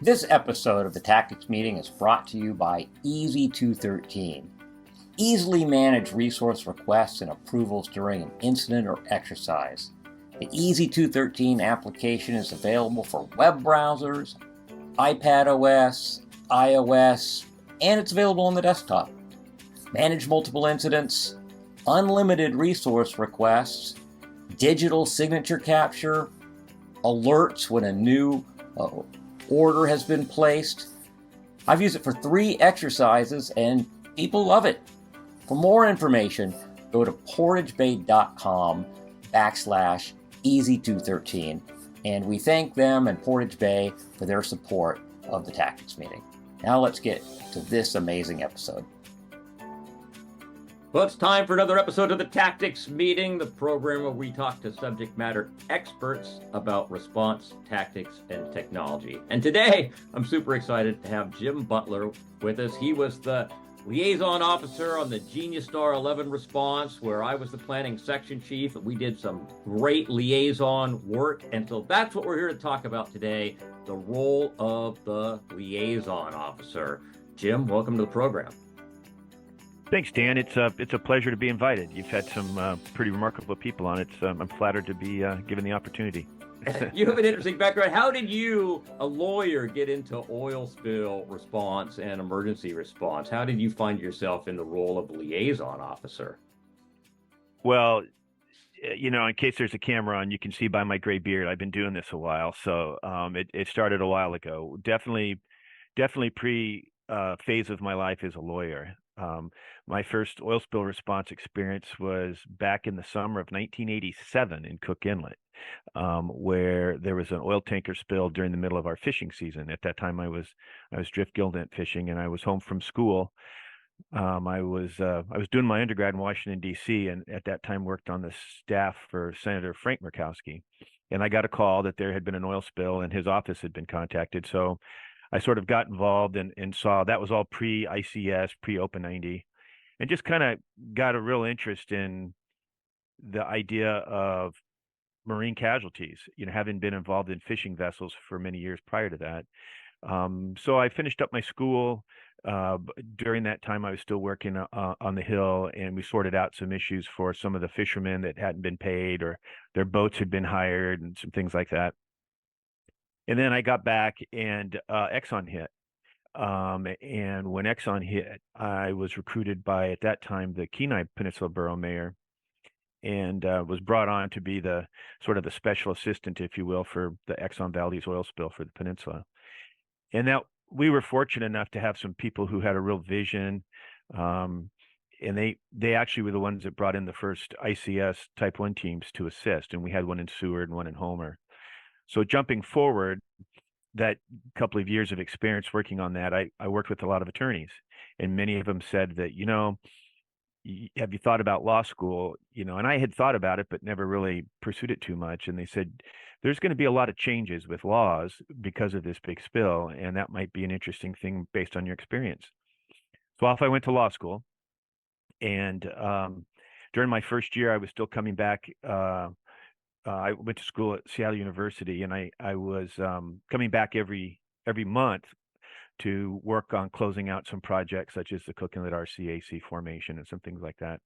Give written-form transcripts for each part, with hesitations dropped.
This episode of the Tactics Meeting is brought to you by Easy 213. Easily manage resource requests and approvals during an incident or exercise. The Easy 213 application is available for web browsers, iPad OS, iOS, and it's available on the desktop. Manage multiple incidents, unlimited resource requests, digital signature capture, alerts when a new order has been placed. I've used it for 3 exercises and people love it. For more information, go to portagebay.com/easy213, and we thank them and Portage Bay for their support of the Tactics Meeting. Now let's get to this amazing episode. Well, it's time for another episode of the Tactics Meeting, the program where we talk to subject matter experts about response, tactics, and technology. And today, I'm super excited to have Jim Butler with us. He was the Liaison Officer on the Genius Star 11 response, where I was the planning section chief. We did some great liaison work, and so that's what we're here to talk about today, the role of the Liaison Officer. Jim, welcome to the program. Thanks, Dan. It's a pleasure to be invited. You've had some pretty remarkable people on it. I'm flattered to be given the opportunity. You have an interesting background. How did you, a lawyer, get into oil spill response and emergency response? How did you find yourself in the role of liaison officer? Well, in case there's a camera on, you can see by my gray beard, I've been doing this a while. So it started a while ago. Definitely phase of my life as a lawyer. My first oil spill response experience was back in the summer of 1987 in Cook Inlet, where there was an oil tanker spill during the middle of our fishing season. At that time, I was drift gill net fishing, and I was home from school. I was doing my undergrad in Washington, D.C., and at that time worked on the staff for Senator Frank Murkowski. And I got a call that there had been an oil spill and his office had been contacted. So I sort of got involved and saw that was all pre-ICS, pre-Open 90, and just kind of got a real interest in the idea of marine casualties, having been involved in fishing vessels for many years prior to that. So I finished up my school. During that time, I was still working on the Hill, and we sorted out some issues for some of the fishermen that hadn't been paid or their boats had been hired and some things like that. And then I got back and Exxon hit. And when Exxon hit, I was recruited by, at that time, the Kenai Peninsula Borough Mayor, and was brought on to be the sort of the special assistant, if you will, for the Exxon Valdez oil spill for the peninsula. And that we were fortunate enough to have some people who had a real vision. And they actually were the ones that brought in the first ICS Type 1 teams to assist. And we had one in Seward and one in Homer. So jumping forward, that couple of years of experience working on that, I worked with a lot of attorneys, and many of them said that, have you thought about law school? And I had thought about it, but never really pursued it too much. And they said, there's going to be a lot of changes with laws because of this big spill, and that might be an interesting thing based on your experience. So off I went to law school. And during my first year, I was still coming back. I went to school at Seattle University, and I was coming back every month to work on closing out some projects such as the Cook Inlet RCAC formation and some things like that.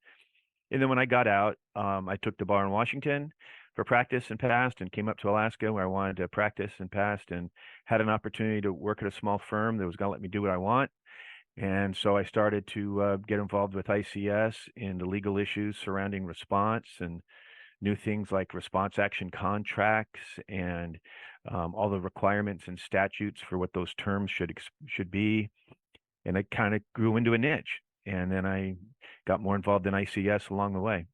And then when I got out, I took the bar in Washington for practice and passed, and came up to Alaska where I wanted to practice and passed, and had an opportunity to work at a small firm that was going to let me do what I want. And so I started to get involved with ICS in the legal issues surrounding response and new things like response action contracts and all the requirements and statutes for what those terms should be. And I kind of grew into a niche. And then I got more involved in ICS along the way.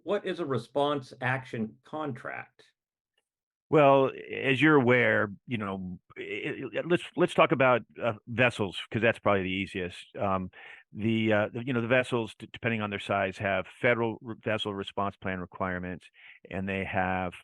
What is a response action contract? Well, as you're aware, let's talk about vessels, because that's probably the easiest. The vessels, depending on their size, have federal vessel response plan requirements, and they have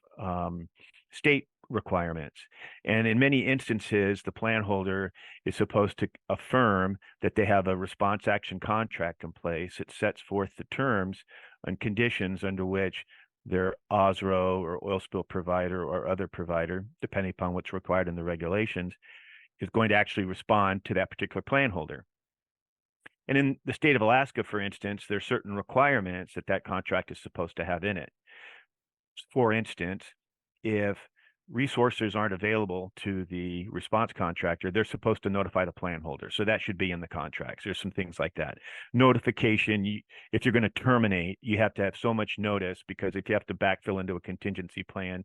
state requirements. And in many instances, the plan holder is supposed to affirm that they have a response action contract in place. It sets forth the terms and conditions under which their OSRO or oil spill provider or other provider, depending upon what's required in the regulations, is going to actually respond to that particular plan holder. And in the state of Alaska, for instance, there are certain requirements that that contract is supposed to have in it. For instance, if resources aren't available to the response contractor, they're supposed to notify the plan holder. So that should be in the contracts. There's some things like that. Notification, if you're going to terminate, you have to have so much notice, because if you have to backfill into a contingency plan,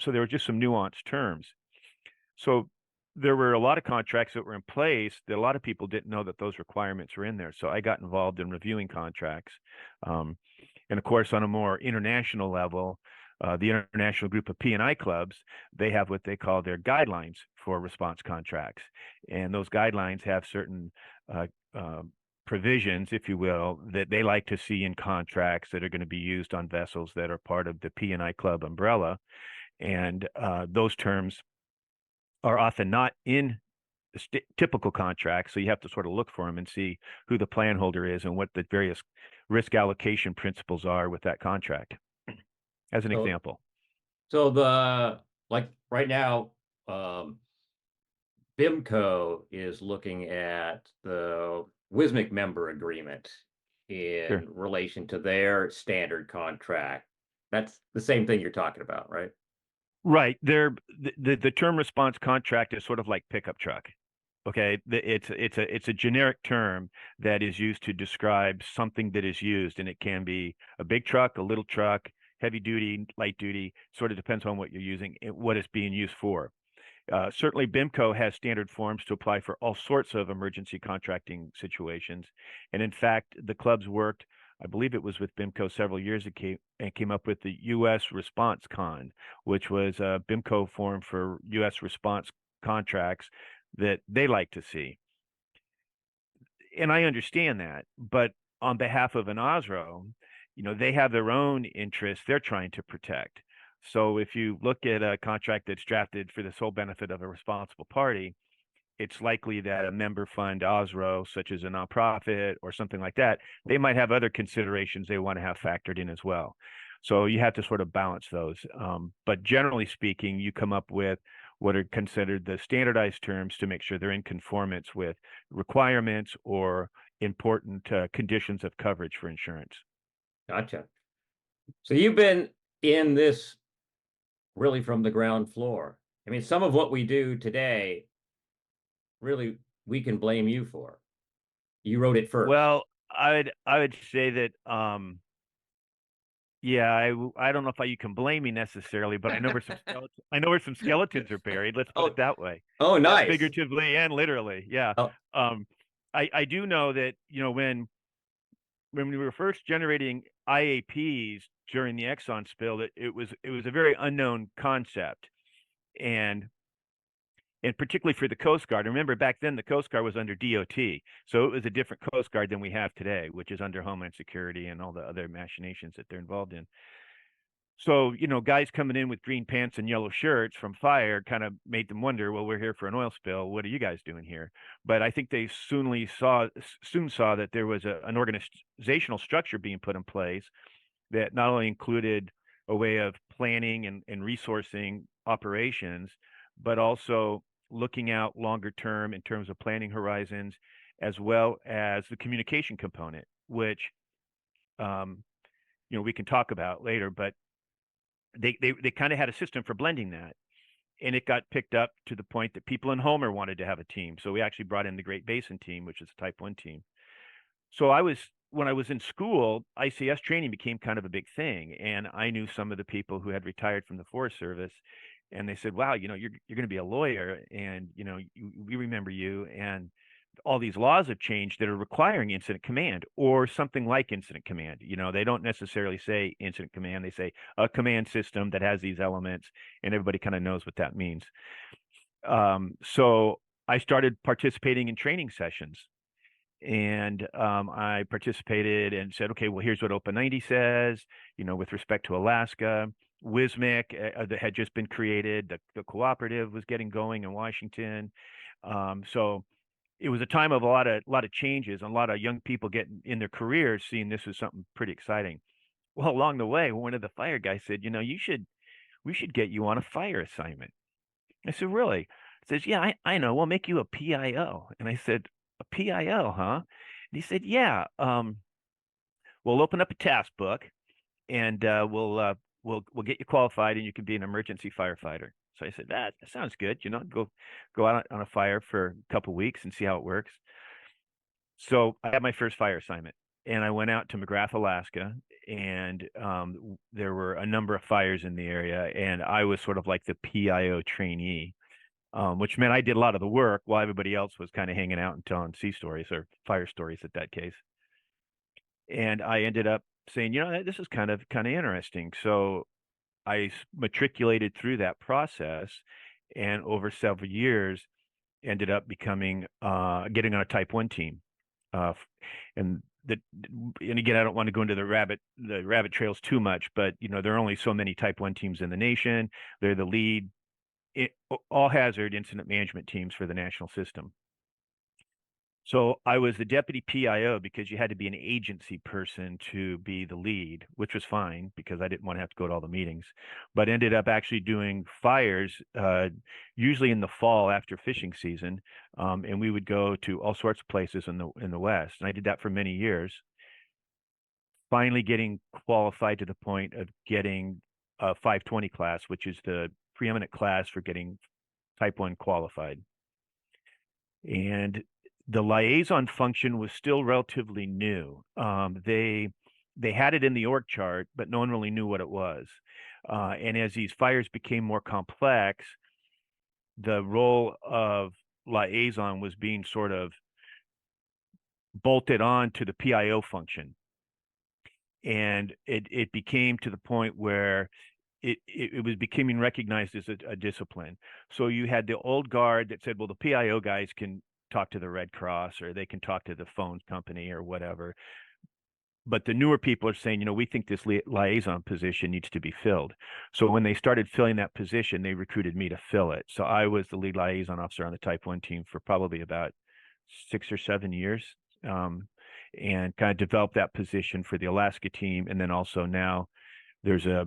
so there were just some nuanced terms. So there were a lot of contracts that were in place that a lot of people didn't know that those requirements were in there. So I got involved in reviewing contracts. And of course, on a more international level, the International Group of P&I Clubs, they have what they call their guidelines for response contracts. And those guidelines have certain provisions, if you will, that they like to see in contracts that are going to be used on vessels that are part of the P&I Club umbrella. And those terms are often not in typical contracts, so you have to sort of look for them and see who the plan holder is and what the various risk allocation principles are with that contract, as an example. So like right now, BIMCO is looking at the WSMIC member agreement in relation to their standard contract. That's the same thing you're talking about, right? Right. The term response contract is sort of like pickup truck. Okay, it's a generic term that is used to describe something that is used, and it can be a big truck, a little truck, heavy duty, light duty. Sort of depends on what you're using, what it's being used for. Certainly, BIMCO has standard forms to apply for all sorts of emergency contracting situations, and in fact, the clubs worked. I believe it was with BIMCO several years ago, and came up with the U.S. Response Con, which was a BIMCO form for U.S. response contracts that they like to see. And I understand that, but on behalf of an OSRO, they have their own interests they're trying to protect. So if you look at a contract that's drafted for the sole benefit of a responsible party, it's likely that a member fund OSRO, such as a nonprofit or something like that, they might have other considerations they want to have factored in as well. So you have to sort of balance those. But generally speaking, you come up with what are considered the standardized terms to make sure they're in conformance with requirements or important conditions of coverage for insurance. Gotcha. So you've been in this really from the ground floor. I mean, some of what we do today, really, we can blame you for. You wrote it first. Well, I would say that yeah, I don't know if you can blame me necessarily, but I know where some skeletons are buried. Let's put it that way. Oh, nice. Figuratively and literally, yeah. Oh. I do know that when we were first generating IAPs during the Exxon spill, that it was a very unknown concept, and particularly for the Coast Guard. Remember, back then the Coast Guard was under DOT, so it was a different Coast Guard than we have today, which is under Homeland Security and all the other machinations that they're involved in. So, guys coming in with green pants and yellow shirts from fire kind of made them wonder, well, we're here for an oil spill. What are you guys doing here? But I think they soon saw that there was an organizational structure being put in place that not only included a way of planning and resourcing operations, but also looking out longer term in terms of planning horizons, as well as the communication component, which we can talk about later. But they kind of had a system for blending that, and it got picked up to the point that people in Homer wanted to have a team. So we actually brought in the Great Basin team, which is a Type 1 team. So when I was in school, ICS training became kind of a big thing, and I knew some of the people who had retired from the Forest Service. And they said, wow, you're going to be a lawyer, and, we remember you, and all these laws have changed that are requiring incident command or something like incident command. They don't necessarily say incident command. They say a command system that has these elements, and everybody kind of knows what that means. So I started participating in training sessions, and I participated and said, okay, well, here's what OPA 90 says, with respect to Alaska. WSMIC that had just been created, the cooperative was getting going in Washington. So it was a time of a lot of changes and a lot of young people getting in their careers, seeing this as something pretty exciting. Well, along the way, one of the fire guys said, we should get you on a fire assignment. I said, really? Says, yeah, I know. We'll make you a PIO. And I said, a PIO, huh? And he said, yeah. We'll open up a task book and we'll get you qualified and you can be an emergency firefighter. So I said, that sounds good. Go out on a fire for a couple of weeks and see how it works. So I had my first fire assignment and I went out to McGrath, Alaska, and there were a number of fires in the area, and I was sort of like the PIO trainee, which meant I did a lot of the work while everybody else was kind of hanging out and telling sea stories or fire stories at that case. And I ended up saying, this is kind of interesting. So I matriculated through that process, and over several years ended up becoming getting on a Type 1 team. And again, I don't want to go into the rabbit trails too much, but there are only so many Type 1 teams in the nation. They're the lead all hazard incident management teams for the national system. So I was the deputy PIO because you had to be an agency person to be the lead, which was fine because I didn't want to have to go to all the meetings, but ended up actually doing fires, usually in the fall after fishing season. And we would go to all sorts of places in the West. And I did that for many years, finally getting qualified to the point of getting a 520 class, which is the preeminent class for getting Type 1 qualified. And the liaison function was still relatively new. They had it in the org chart, but no one really knew what it was. And as these fires became more complex, the role of liaison was being sort of bolted on to the PIO function. And it became to the point where it was becoming recognized as a discipline. So you had the old guard that said, well, the PIO guys can talk to the Red Cross or they can talk to the phone company or whatever. But the newer people are saying, we think this liaison position needs to be filled. So when they started filling that position, they recruited me to fill it. So I was the lead liaison officer on the Type 1 team for probably about 6 or 7 years, and kind of developed that position for the Alaska team. And then also now there's a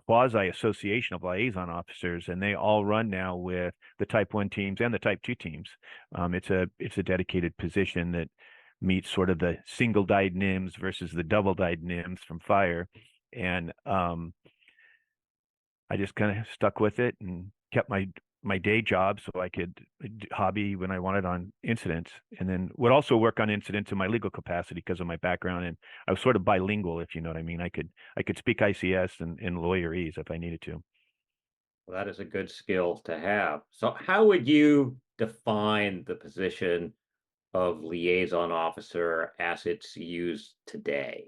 quasi association of liaison officers, and they all run now with the Type 1 teams and the Type 2 teams. It's a dedicated position that meets sort of the single dyed NIMS versus the double dyed NIMS from fire. And I just kind of stuck with it and kept my day job so I could hobby when I wanted on incidents, and then would also work on incidents in my legal capacity because of my background. And I was sort of bilingual, if you know what I mean. I could speak ICS and lawyerese if I needed to. Well, that is a good skill to have. So how would you define the position of liaison officer as it's used today?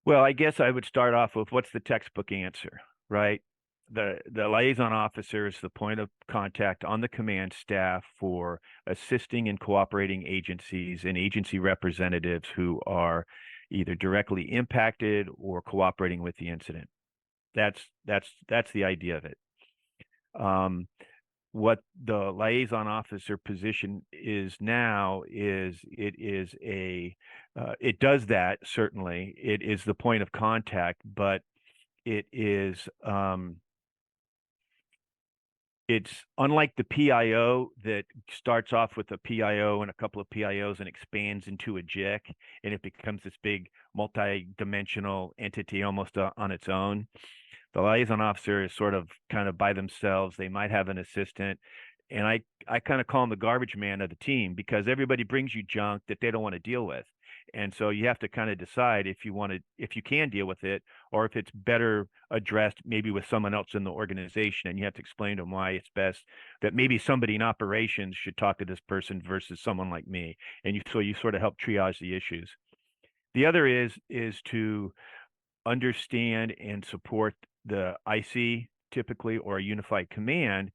Well, I guess I would start off with what's the textbook answer, right? The liaison officer is the point of contact on the command staff for assisting and cooperating agencies and agency representatives who are either directly impacted or cooperating with the incident. That's the idea of it. What the liaison officer position is now is it does that, certainly. It is the point of contact, but it is it's unlike the PIO that starts off with a PIO and a couple of PIOs and expands into a JIC, and it becomes this big multi-dimensional entity almost on its own. The liaison officer is sort of kind of by themselves. They might have an assistant, and I kind of call them the garbage man of the team because everybody brings you junk that they don't want to deal with. And so you have to kind of decide if you can deal with it, or if it's better addressed maybe with someone else in the organization. And you have to explain to them why it's best that maybe somebody in operations should talk to this person versus someone like me. And so you sort of help triage the issues. The other is to understand and support the IC typically, or a unified command,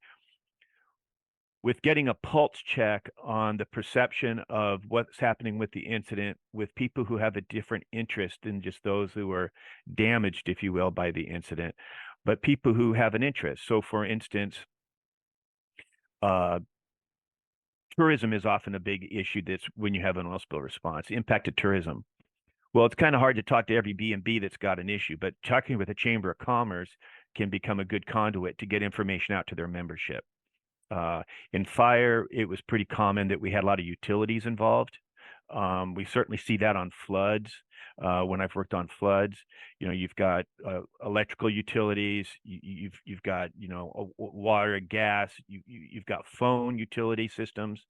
with getting a pulse check on the perception of what's happening with the incident with people who have a different interest than just those who were damaged, if you will, by the incident, but people who have an interest. So for instance, tourism is often a big issue that's when you have an oil spill response, impacted tourism. Well, it's kind of hard to talk to every B&B that's got an issue, but talking with a Chamber of Commerce can become a good conduit to get information out to their membership. In fire, it was pretty common that we had a lot of utilities involved. We certainly see that on floods. When I've worked on floods, you've got electrical utilities, you've got water and gas, you've got phone utility systems.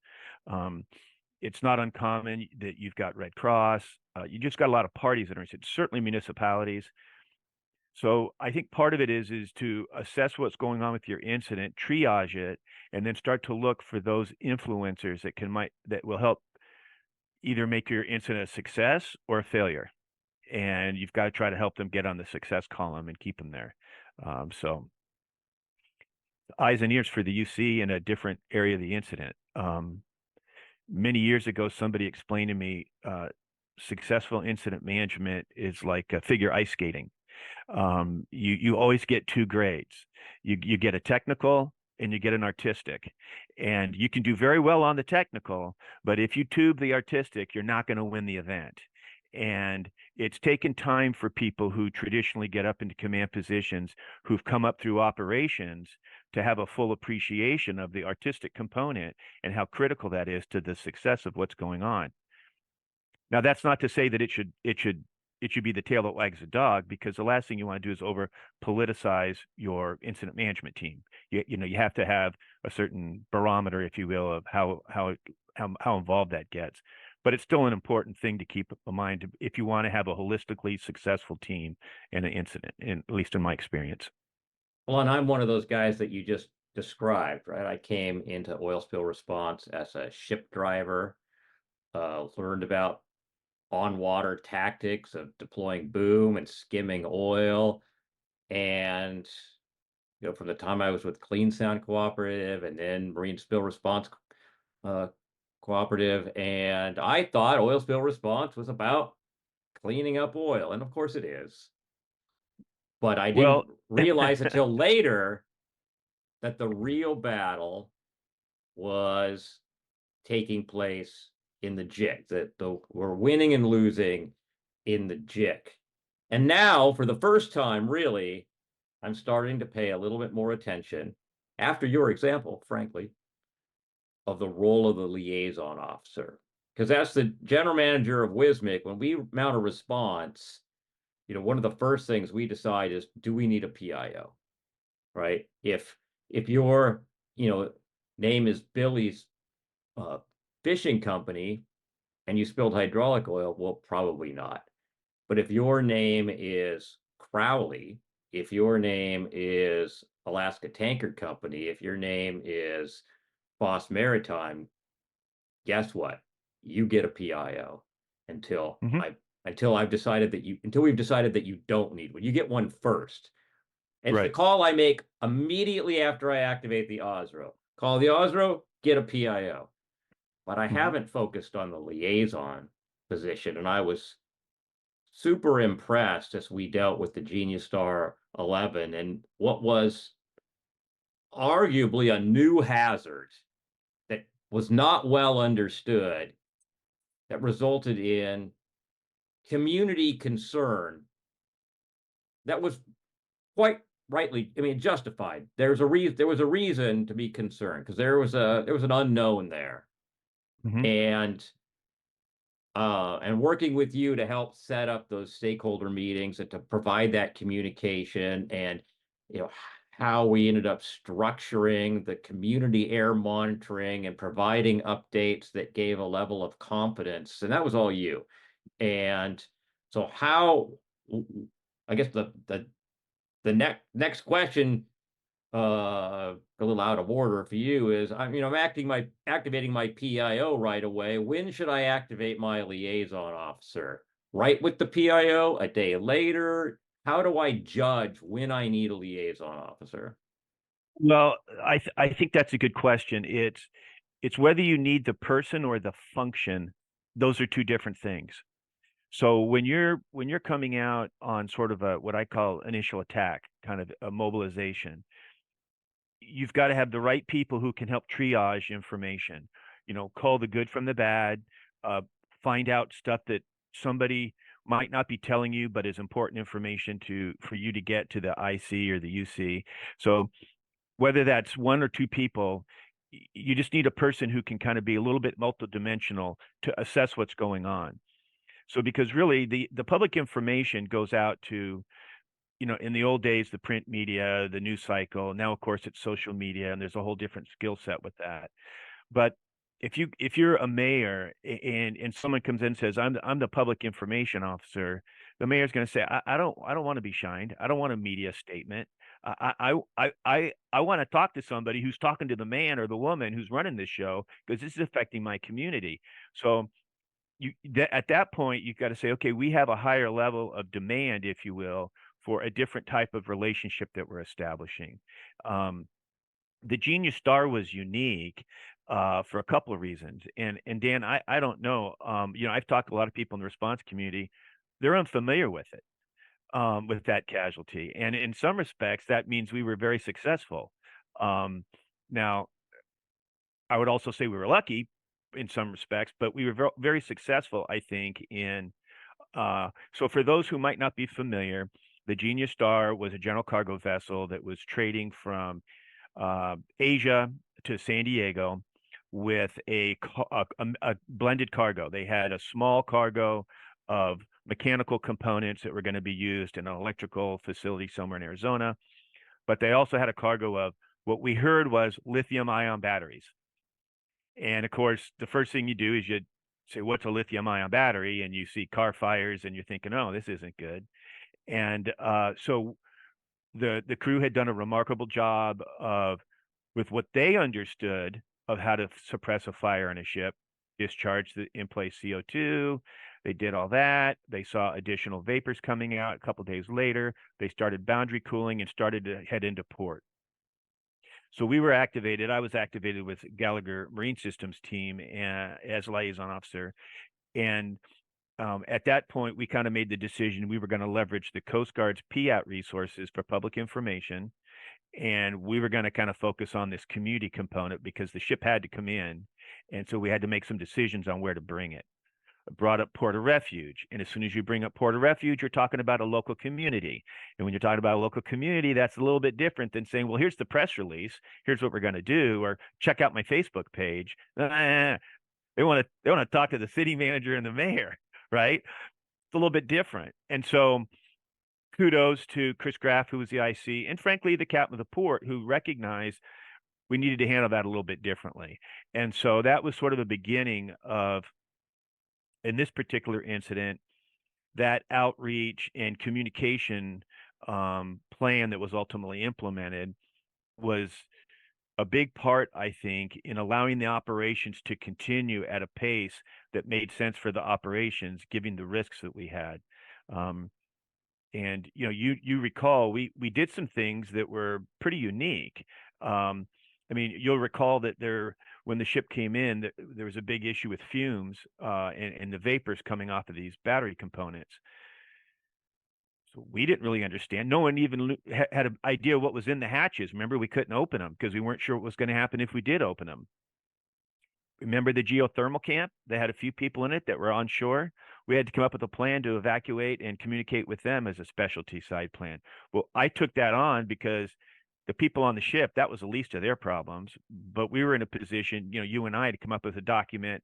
It's not uncommon that you've got Red Cross. You just got a lot of parties that are interested, certainly municipalities. So I think part of it is to assess what's going on with your incident, triage it, and then start to look for those influencers that will help either make your incident a success or a failure. And you've got to try to help them get on the success column and keep them there. So eyes and ears for the UC in a different area of the incident. Many years ago, somebody explained to me successful incident management is like figure ice skating. You always get two grades. You get a technical and you get an artistic, and you can do very well on the technical, but if you tube the artistic, you're not going to win the event. And it's taken time for people who traditionally get up into command positions, who've come up through operations, to have a full appreciation of the artistic component and how critical that is to the success of what's going on. Now, that's not to say that it should be the tail that wags the dog, because the last thing you want to do is over politicize your incident management team. You have to have a certain barometer, if you will, of how involved that gets. But it's still an important thing to keep in mind if you want to have a holistically successful team in an incident, at least in my experience. Well, and I'm one of those guys that you just described, right? I came into oil spill response as a ship driver, learned about on-water tactics of deploying boom and skimming oil. And, from the time I was with Clean Sound Cooperative and then Marine Spill Response Cooperative, and I thought oil spill response was about cleaning up oil, and of course it is. But I didn't realize until later that the real battle was taking place in the JIC, that we're winning and losing in the JIC. And now, for the first time, really, I'm starting to pay a little bit more attention, after your example, frankly, of the role of the liaison officer. Because as the general manager of WSMIC, when we mount a response, one of the first things we decide is, do we need a PIO, right? If your, name is Billy's fishing company and you spilled hydraulic oil, well, probably not. But if your name is Crowley, if your name is Alaska Tanker Company, if your name is Boss Maritime, guess what? You get a PIO until we've decided that you don't need one. You get one first. It's right. The call I make immediately after I activate the OSRO. Call the OSRO, get a PIO. But I haven't focused on the liaison position, and I was super impressed as we dealt with the Genius Star 11 and what was arguably a new hazard that was not well understood, that resulted in community concern that was quite rightly, justified. There was a reason to be concerned, because there was an unknown there. And working with you to help set up those stakeholder meetings and to provide that communication, and how we ended up structuring the community air monitoring and providing updates that gave a level of confidence, and that was all you. And so I guess the next question, a little out of order for you, is I'm activating my PIO right away. When should I activate my liaison officer? Right with the PIO, a day later? How do I judge when I need a liaison officer? Well, I think that's a good question. It's whether you need the person or the function. Those are two different things. So when you're coming out on sort of what I call initial attack, kind of a mobilization, you've got to have the right people who can help triage information, call the good from the bad, find out stuff that somebody might not be telling you, but is important information for you to get to the IC or the UC. So whether that's one or two people, you just need a person who can kind of be a little bit multidimensional to assess what's going on. So because really the public information goes out to, in the old days, the print media, the news cycle. Now, of course, it's social media, and there's a whole different skill set with that. But if you're a mayor and someone comes in and says, I'm the public information officer, the mayor's going to say, I don't want to be shined. I don't want a media statement. I want to talk to somebody who's talking to the man or the woman who's running this show, because this is affecting my community. So at that point, you've got to say, okay, we have a higher level of demand, if you will, for a different type of relationship that we're establishing. The Genius Star was unique for a couple of reasons. And Dan, I don't know. I've talked to a lot of people in the response community. They're unfamiliar with it, with that casualty. And in some respects, that means we were very successful. Now, I would also say we were lucky in some respects, but we were very successful, I think, in so for those who might not be familiar, the Genius Star was a general cargo vessel that was trading from Asia to San Diego with a blended cargo. They had a small cargo of mechanical components that were going to be used in an electrical facility somewhere in Arizona, but they also had a cargo of what we heard was lithium-ion batteries. And of course, the first thing you do is you say, what's a lithium-ion battery? And you see car fires and you're thinking, oh, this isn't good. And so the crew had done a remarkable job with what they understood of how to suppress a fire on a ship, discharge the in-place CO2. They did all that. They saw additional vapors coming out. A couple of days later, they started boundary cooling and started to head into port. So we were activated. I was activated with Gallagher Marine Systems team as liaison officer. And at that point, we kind of made the decision we were going to leverage the Coast Guard's PIAT resources for public information. And we were going to kind of focus on this community component because the ship had to come in. And so we had to make some decisions on where to bring it. Brought up port of refuge. And as soon as you bring up port of refuge, you're talking about a local community. And when you're talking about a local community, that's a little bit different than saying, well, here's the press release. Here's what we're going to do, or check out my Facebook page. They want to talk to the city manager and the mayor, right? It's a little bit different. And so kudos to Chris Graff, who was the IC, and frankly, the captain of the port, who recognized we needed to handle that a little bit differently. And so that was sort of the beginning of, in this particular incident, that outreach and communication plan that was ultimately implemented was a big part, I think, in allowing the operations to continue at a pace that made sense for the operations, given the risks that we had. And you recall we did some things that were pretty unique. I mean, you'll recall that when the ship came in, there was a big issue with fumes and the vapors coming off of these battery components. So we didn't really understand. No one even had an idea what was in the hatches. Remember, we couldn't open them because we weren't sure what was going to happen if we did open them. Remember the geothermal camp? They had a few people in it that were on shore. We had to come up with a plan to evacuate and communicate with them as a specialty side plan. Well, I took that on because the people on the ship, that was the least of their problems. But we were in a position, you and I, to come up with a document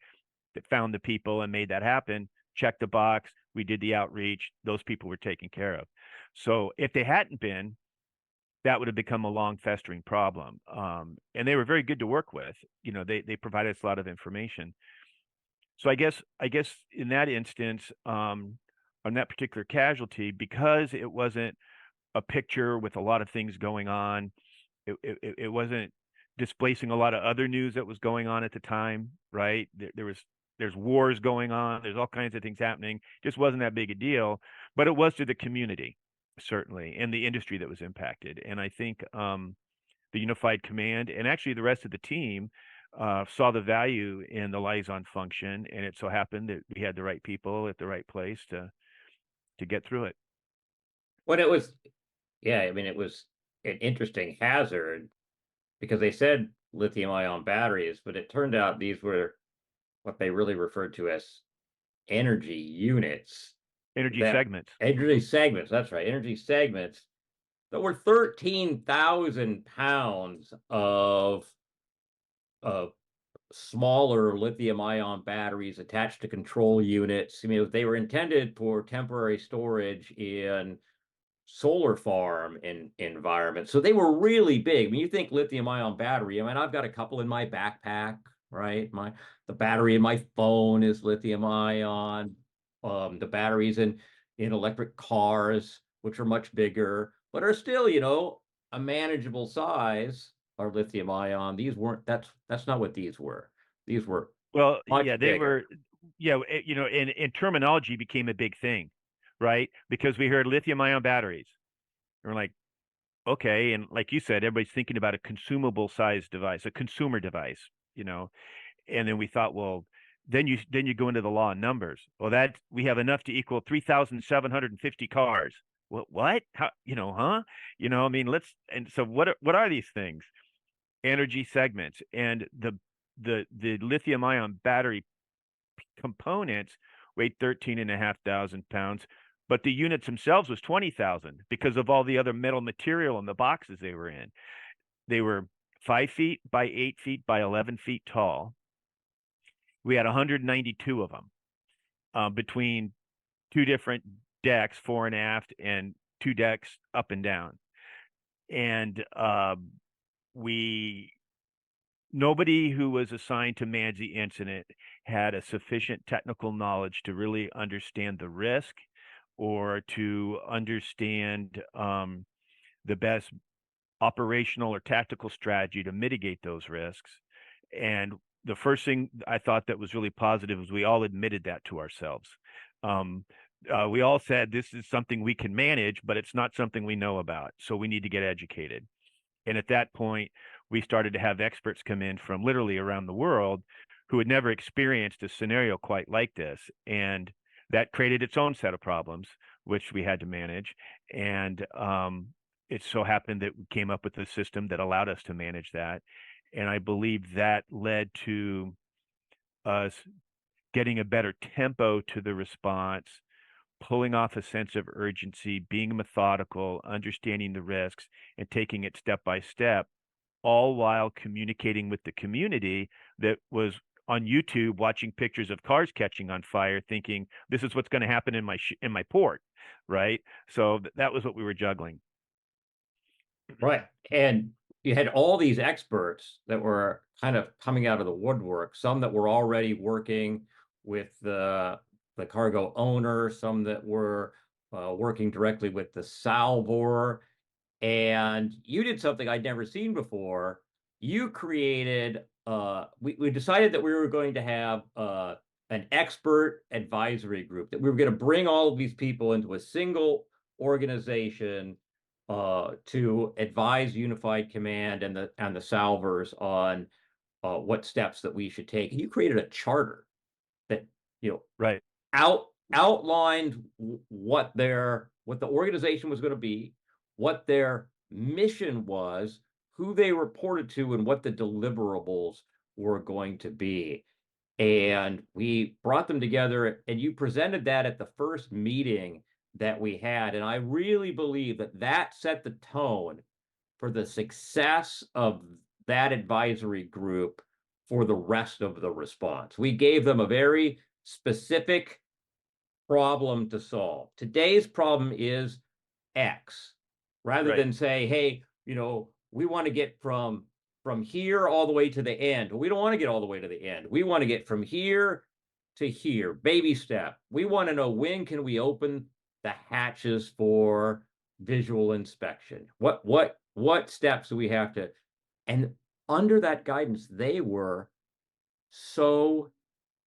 that found the people and made that happen. Check the box. We did the outreach. Those people were taken care of. So if they hadn't been, that would have become a long festering problem. And they were very good to work with. They provided us a lot of information. So I guess in that instance, on that particular casualty, because it wasn't a picture with a lot of things going on, it wasn't displacing a lot of other news that was going on at the time, right? There's wars going on. There's all kinds of things happening. Just wasn't that big a deal, but it was to the community, certainly, and the industry that was impacted. And I think the unified command and actually the rest of the team saw the value in the liaison function, and it so happened that we had the right people at the right place to get through it. When it was, it was an interesting hazard because they said lithium-ion batteries, but it turned out these were what they really referred to as energy units. Energy that segments. energy segments, that's right, energy segments that were 13,000 pounds of smaller lithium ion batteries attached to control units. I mean, they were intended for temporary storage in solar farm environments. So they were really big. When you think lithium ion battery, I mean, I've got a couple in my backpack, right? The battery in my phone is lithium ion. The batteries in electric cars, which are much bigger, but are still, a manageable size, are lithium ion. These weren't, that's not what these were. These were Well, much yeah, they bigger. were, yeah, and terminology became a big thing, right? Because we heard lithium ion batteries. And we're like, okay. And like you said, everybody's thinking about a consumable size device, a consumer device, you know. And then we thought, well, then you go into the law of numbers. Well, that we have enough to equal 3,750 cars. What? How, huh? I mean, and so what are these things? Energy segments and the lithium ion battery components weighed 13,500 pounds, but the units themselves was 20,000 because of all the other metal material in the boxes they were in. They were 5 feet by 8 feet by 11 feet tall. We had 192 of them between two different decks, fore and aft, and two decks up and down. And we nobody who was assigned to manage the incident had a sufficient technical knowledge to really understand the risk or to understand the best operational or tactical strategy to mitigate those risks. And the first thing I thought that was really positive was we all admitted that to ourselves. We all said this is something we can manage, but it's not something we know about. So we need to get educated. And at that point, we started to have experts come in from literally around the world who had never experienced a scenario quite like this. And that created its own set of problems, which we had to manage. And it so happened that we came up with a system that allowed us to manage that. And I believe that led to us getting a better tempo to the response, pulling off a sense of urgency, being methodical, understanding the risks, and taking it step by step, all while communicating with the community that was on YouTube watching pictures of cars catching on fire, thinking this is what's going to happen in my port, right? So that was what we were juggling. Right. And you had all these experts that were kind of coming out of the woodwork, some that were already working with the cargo owner, some that were working directly with the salvor. And you did something I'd never seen before. You created, we decided that we were going to have an expert advisory group, that we were going to bring all of these people into a single organization to advise Unified Command and the salvors on what steps that we should take. And you created a charter that, Right. outlined what the organization was going to be, what their mission was, who they reported to, and what the deliverables were going to be. And we brought them together, and you presented that at the first meeting that we had. And I really believe that set the tone for the success of that advisory group for the rest of the response. We gave them a very specific problem to solve. Today's problem is X, rather than say, hey, we want to get from here all the way to the end. We don't want to get all the way to the end. We want to get from here to here, baby step. We want to know, when can we open the hatches for visual inspection? What steps do we have to? And under that guidance, they were so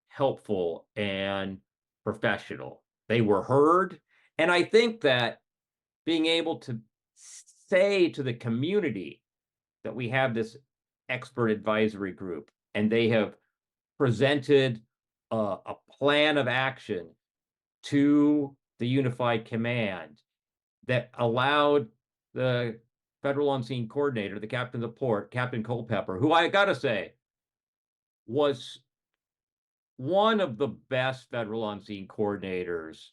helpful and professional. They were heard. And I think that being able to say to the community that we have this expert advisory group, and they have presented a plan of action to the Unified Command that allowed the Federal On-Scene Coordinator, the captain of the port, Captain Culpepper, who I got to say was one of the best Federal On-Scene coordinators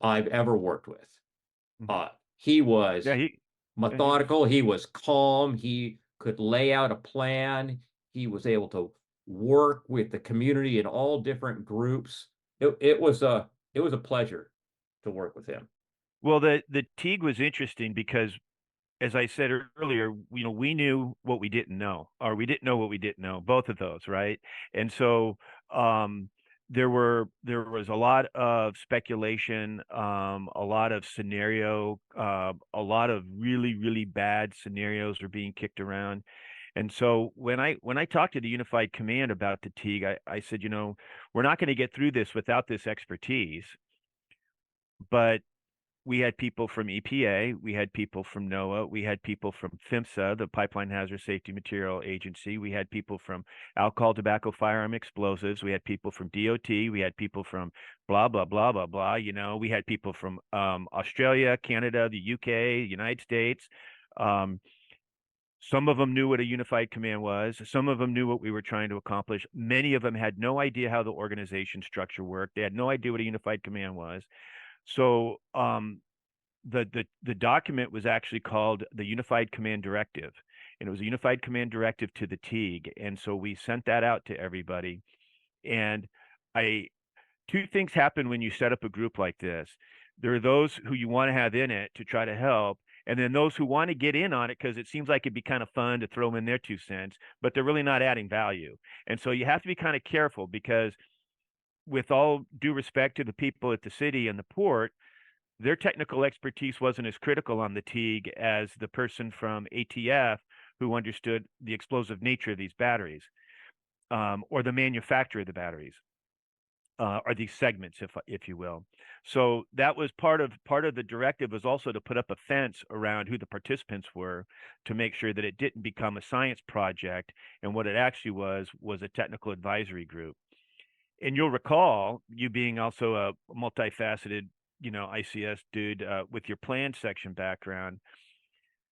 I've ever worked with. Mhm. He was Yeah, he was. methodical, he was calm, he could lay out a plan, he was able to work with the community in all different groups. It was a pleasure to work with him. Well, the Teague was interesting because, as I said earlier, we knew what we didn't know, or we didn't know what we didn't know, both of those, right? And so um, there was a lot of speculation, a lot of scenario, a lot of really, really bad scenarios were being kicked around. And so when I talked to the Unified Command about the Teague, I said, we're not going to get through this without this expertise, but we had people from EPA, we had people from NOAA, we had people from PHMSA, the Pipeline Hazard Safety Material Agency, we had people from alcohol, tobacco, firearm, explosives, we had people from DOT, we had people from blah blah blah blah blah. We had people from Australia, Canada, the UK, United States. Um, some of them knew what a unified command was. Some of them knew what we were trying to accomplish. Many of them had no idea how the organization structure worked. They had no idea what a unified command was. So the document was actually called the Unified Command Directive, and it was a Unified Command Directive to the Teague. And so we sent that out to everybody. And I two things happen when you set up a group like this. There are those who you want to have in it to try to help, and then those who want to get in on it because it seems like it'd be kind of fun to throw them in their 2 cents, but they're really not adding value. And so you have to be kind of careful because, with all due respect to the people at the city and the port, their technical expertise wasn't as critical on the Teague as the person from ATF who understood the explosive nature of these batteries, or the manufacture of the batteries, or these segments, if you will. So that was part of the directive, was also to put up a fence around who the participants were to make sure that it didn't become a science project, and what it actually was a technical advisory group. And you'll recall, you being also a multifaceted, ICS dude, with your plan section background,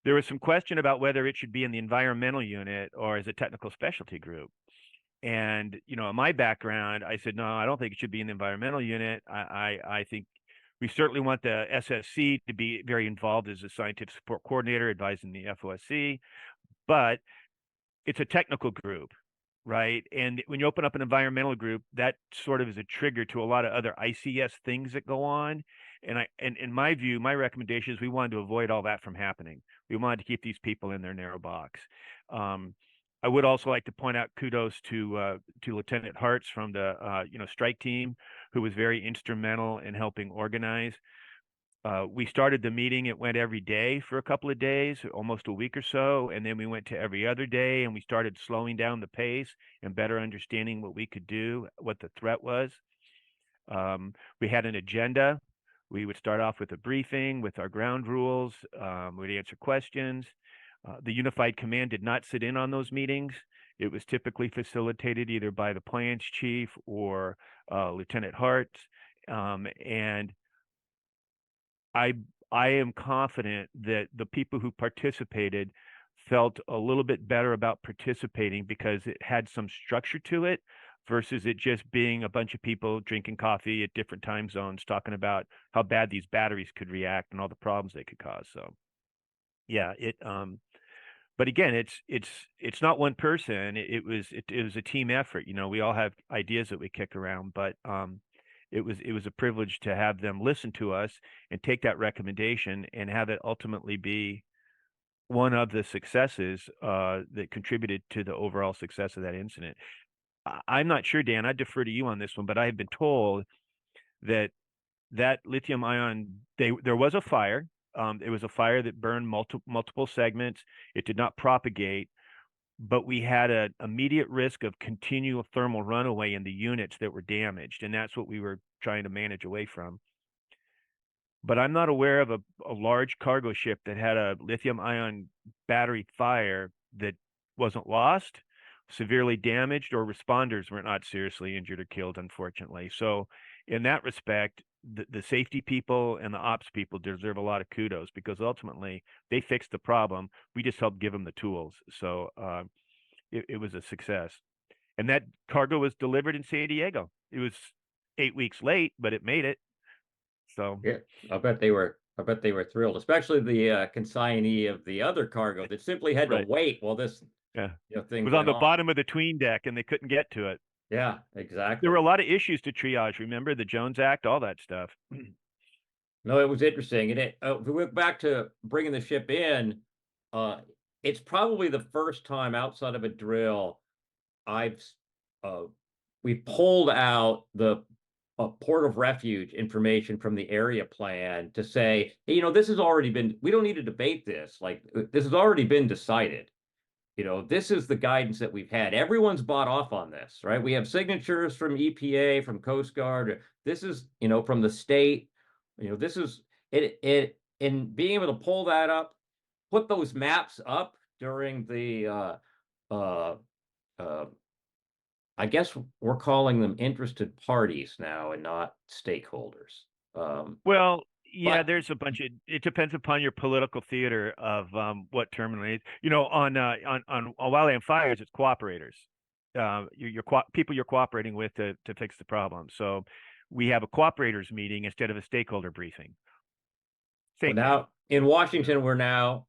there was some question about whether it should be in the environmental unit or as a technical specialty group. And, in my background, I said, no, I don't think it should be in the environmental unit. I think we certainly want the SSC to be very involved as a scientific support coordinator advising the FOSC, but it's a technical group, right? And when you open up an environmental group, that sort of is a trigger to a lot of other ICS things that go on. And in my view, my recommendation is we wanted to avoid all that from happening. We wanted to keep these people in their narrow box. I would also like to point out kudos to Lieutenant Hartz from the strike team, who was very instrumental in helping organize. We started the meeting, it went every day for a couple of days, almost a week or so, and then we went to every other day, and we started slowing down the pace and better understanding what we could do, what the threat was. We had an agenda. We would start off with a briefing with our ground rules. We'd answer questions. The Unified Command did not sit in on those meetings. It was typically facilitated either by the plans chief or Lieutenant Hartz. And I am confident that the people who participated felt a little bit better about participating because it had some structure to it versus it just being a bunch of people drinking coffee at different time zones talking about how bad these batteries could react and all the problems they could cause. So yeah, but again, it's not one person. It was a team effort. We all have ideas that we kick around, but it was a privilege to have them listen to us and take that recommendation and have it ultimately be one of the successes that contributed to the overall success of that incident. I'm not sure, Dan, I defer to you on this one, but I have been told that lithium ion, there was a fire. It was a fire that burned multiple segments. It did not propagate, but we had an immediate risk of continual thermal runaway in the units that were damaged, and that's what we were trying to manage away from. But I'm not aware of a large cargo ship that had a lithium ion battery fire that wasn't lost, severely damaged, or responders were not seriously injured or killed, unfortunately. So in that respect, the safety people and the ops people deserve a lot of kudos because ultimately they fixed the problem. We just helped give them the tools. So it was a success. And that cargo was delivered in San Diego. It was 8 weeks late, but it made it. So Yeah, I bet they were. I bet they were thrilled, especially the consignee of the other cargo that simply had to right, wait while this yeah, thing was on went the on. bottom of the tween deck and they couldn't get to it. Yeah, There were exactly. a lot of issues to triage. Remember the Jones Act, all that stuff. No, it was interesting, and if we went back to bringing the ship in, uh, it's probably the first time outside of a drill I've uh, we pulled out the port of refuge information from the area plan to say, hey, this has already been. We don't need to debate this. Like this has already been decided. This is the guidance that we've had. Everyone's bought off on this, right? We have signatures from EPA, from Coast Guard. This is, from the state. This is it. And being able to pull that up, put those maps up during the uh, uh, I guess we're calling them interested parties now and not stakeholders. Well, yeah, But there's a bunch of. It depends upon your political theater of what terminates. On wildland fires, it's cooperators. People you're cooperating with to fix the problem. So we have a cooperators meeting instead of a stakeholder briefing. well, Same thing. now in Washington, we're now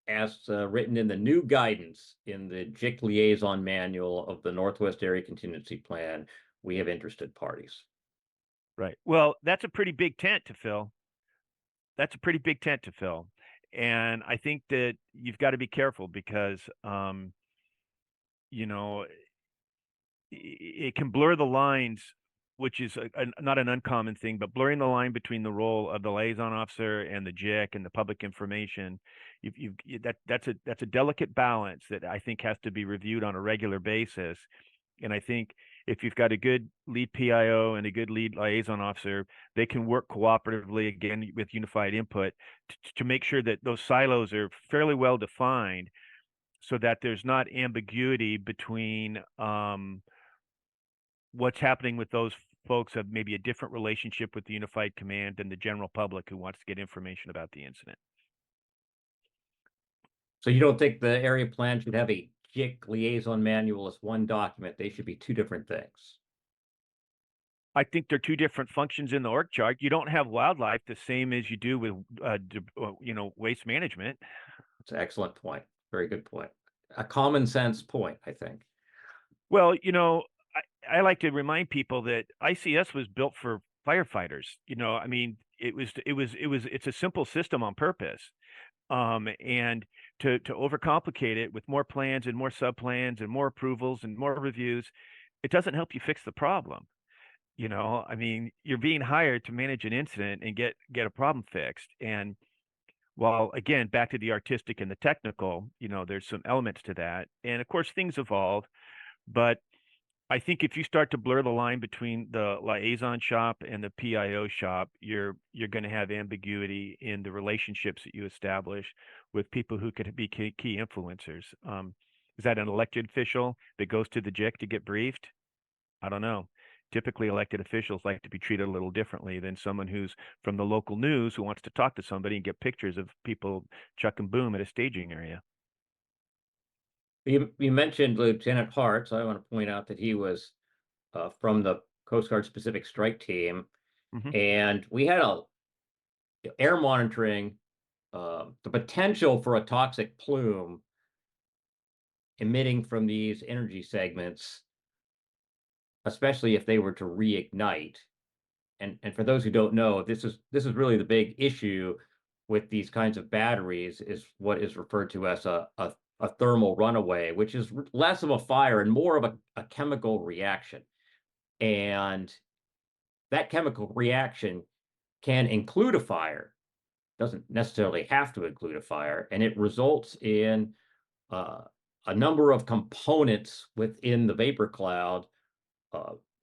as written in the new guidance in the JIC liaison manual of the Northwest Area Contingency Plan, we have interested parties. Right. Well, that's a pretty big tent to fill. That's a pretty big tent to fill. And I think that you've got to be careful because, you know, it can blur the lines, which is not an uncommon thing, but blurring the line between the role of the liaison officer and the JIC and the public information, that's a delicate balance that I think has to be reviewed on a regular basis. And I think if you've got a good lead PIO and a good lead liaison officer, they can work cooperatively again with unified input to make sure that those silos are fairly well defined so that there's not ambiguity between what's happening with those folks have maybe a different relationship with the unified command than the general public who wants to get information about the incident. So you don't think the area plan should have a JIC liaison manual as one document? They should be two different things. I think they're two different functions in the org chart. You don't have wildlife the same as you do with, waste management. That's an excellent point. Very good point. A common sense point, I think. Well, I like to remind people that ICS was built for firefighters. I mean, it's a simple system on purpose. And to overcomplicate it with more plans and more subplans and more approvals and more reviews, it doesn't help you fix the problem. I mean, you're being hired to manage an incident and get a problem fixed. And while again, back to the artistic and the technical, there's some elements to that. And of course, things evolve, but I think if you start to blur the line between the liaison shop and the PIO shop, you're going to have ambiguity in the relationships that you establish with people who could be key influencers. Is that an elected official that goes to the JIC to get briefed? I don't know. Typically, elected officials like to be treated a little differently than someone who's from the local news who wants to talk to somebody and get pictures of people chuck and boom at a staging area. You mentioned Lieutenant Hart, so I want to point out that he was from the Coast Guard Specific Strike Team, and we had air monitoring the potential for a toxic plume emitting from these energy segments, especially if they were to reignite. And for those who don't know, this is really the big issue with these kinds of batteries, is what is referred to as a thermal runaway, which is less of a fire and more of a chemical reaction. And that chemical reaction can include a fire, doesn't necessarily have to include a fire, and it results in a number of components within the vapor cloud.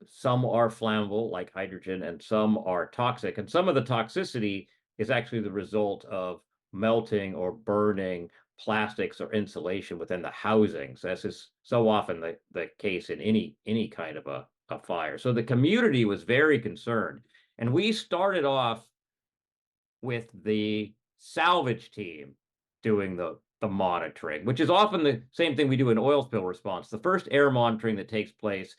Some are flammable, like hydrogen, and some are toxic. And some of the toxicity is actually the result of melting or burning plastics or insulation within the housings. This is so often the case in any kind of a fire. So the community was very concerned. And we started off with the salvage team doing the monitoring, which is often the same thing we do in oil spill response. The first air monitoring that takes place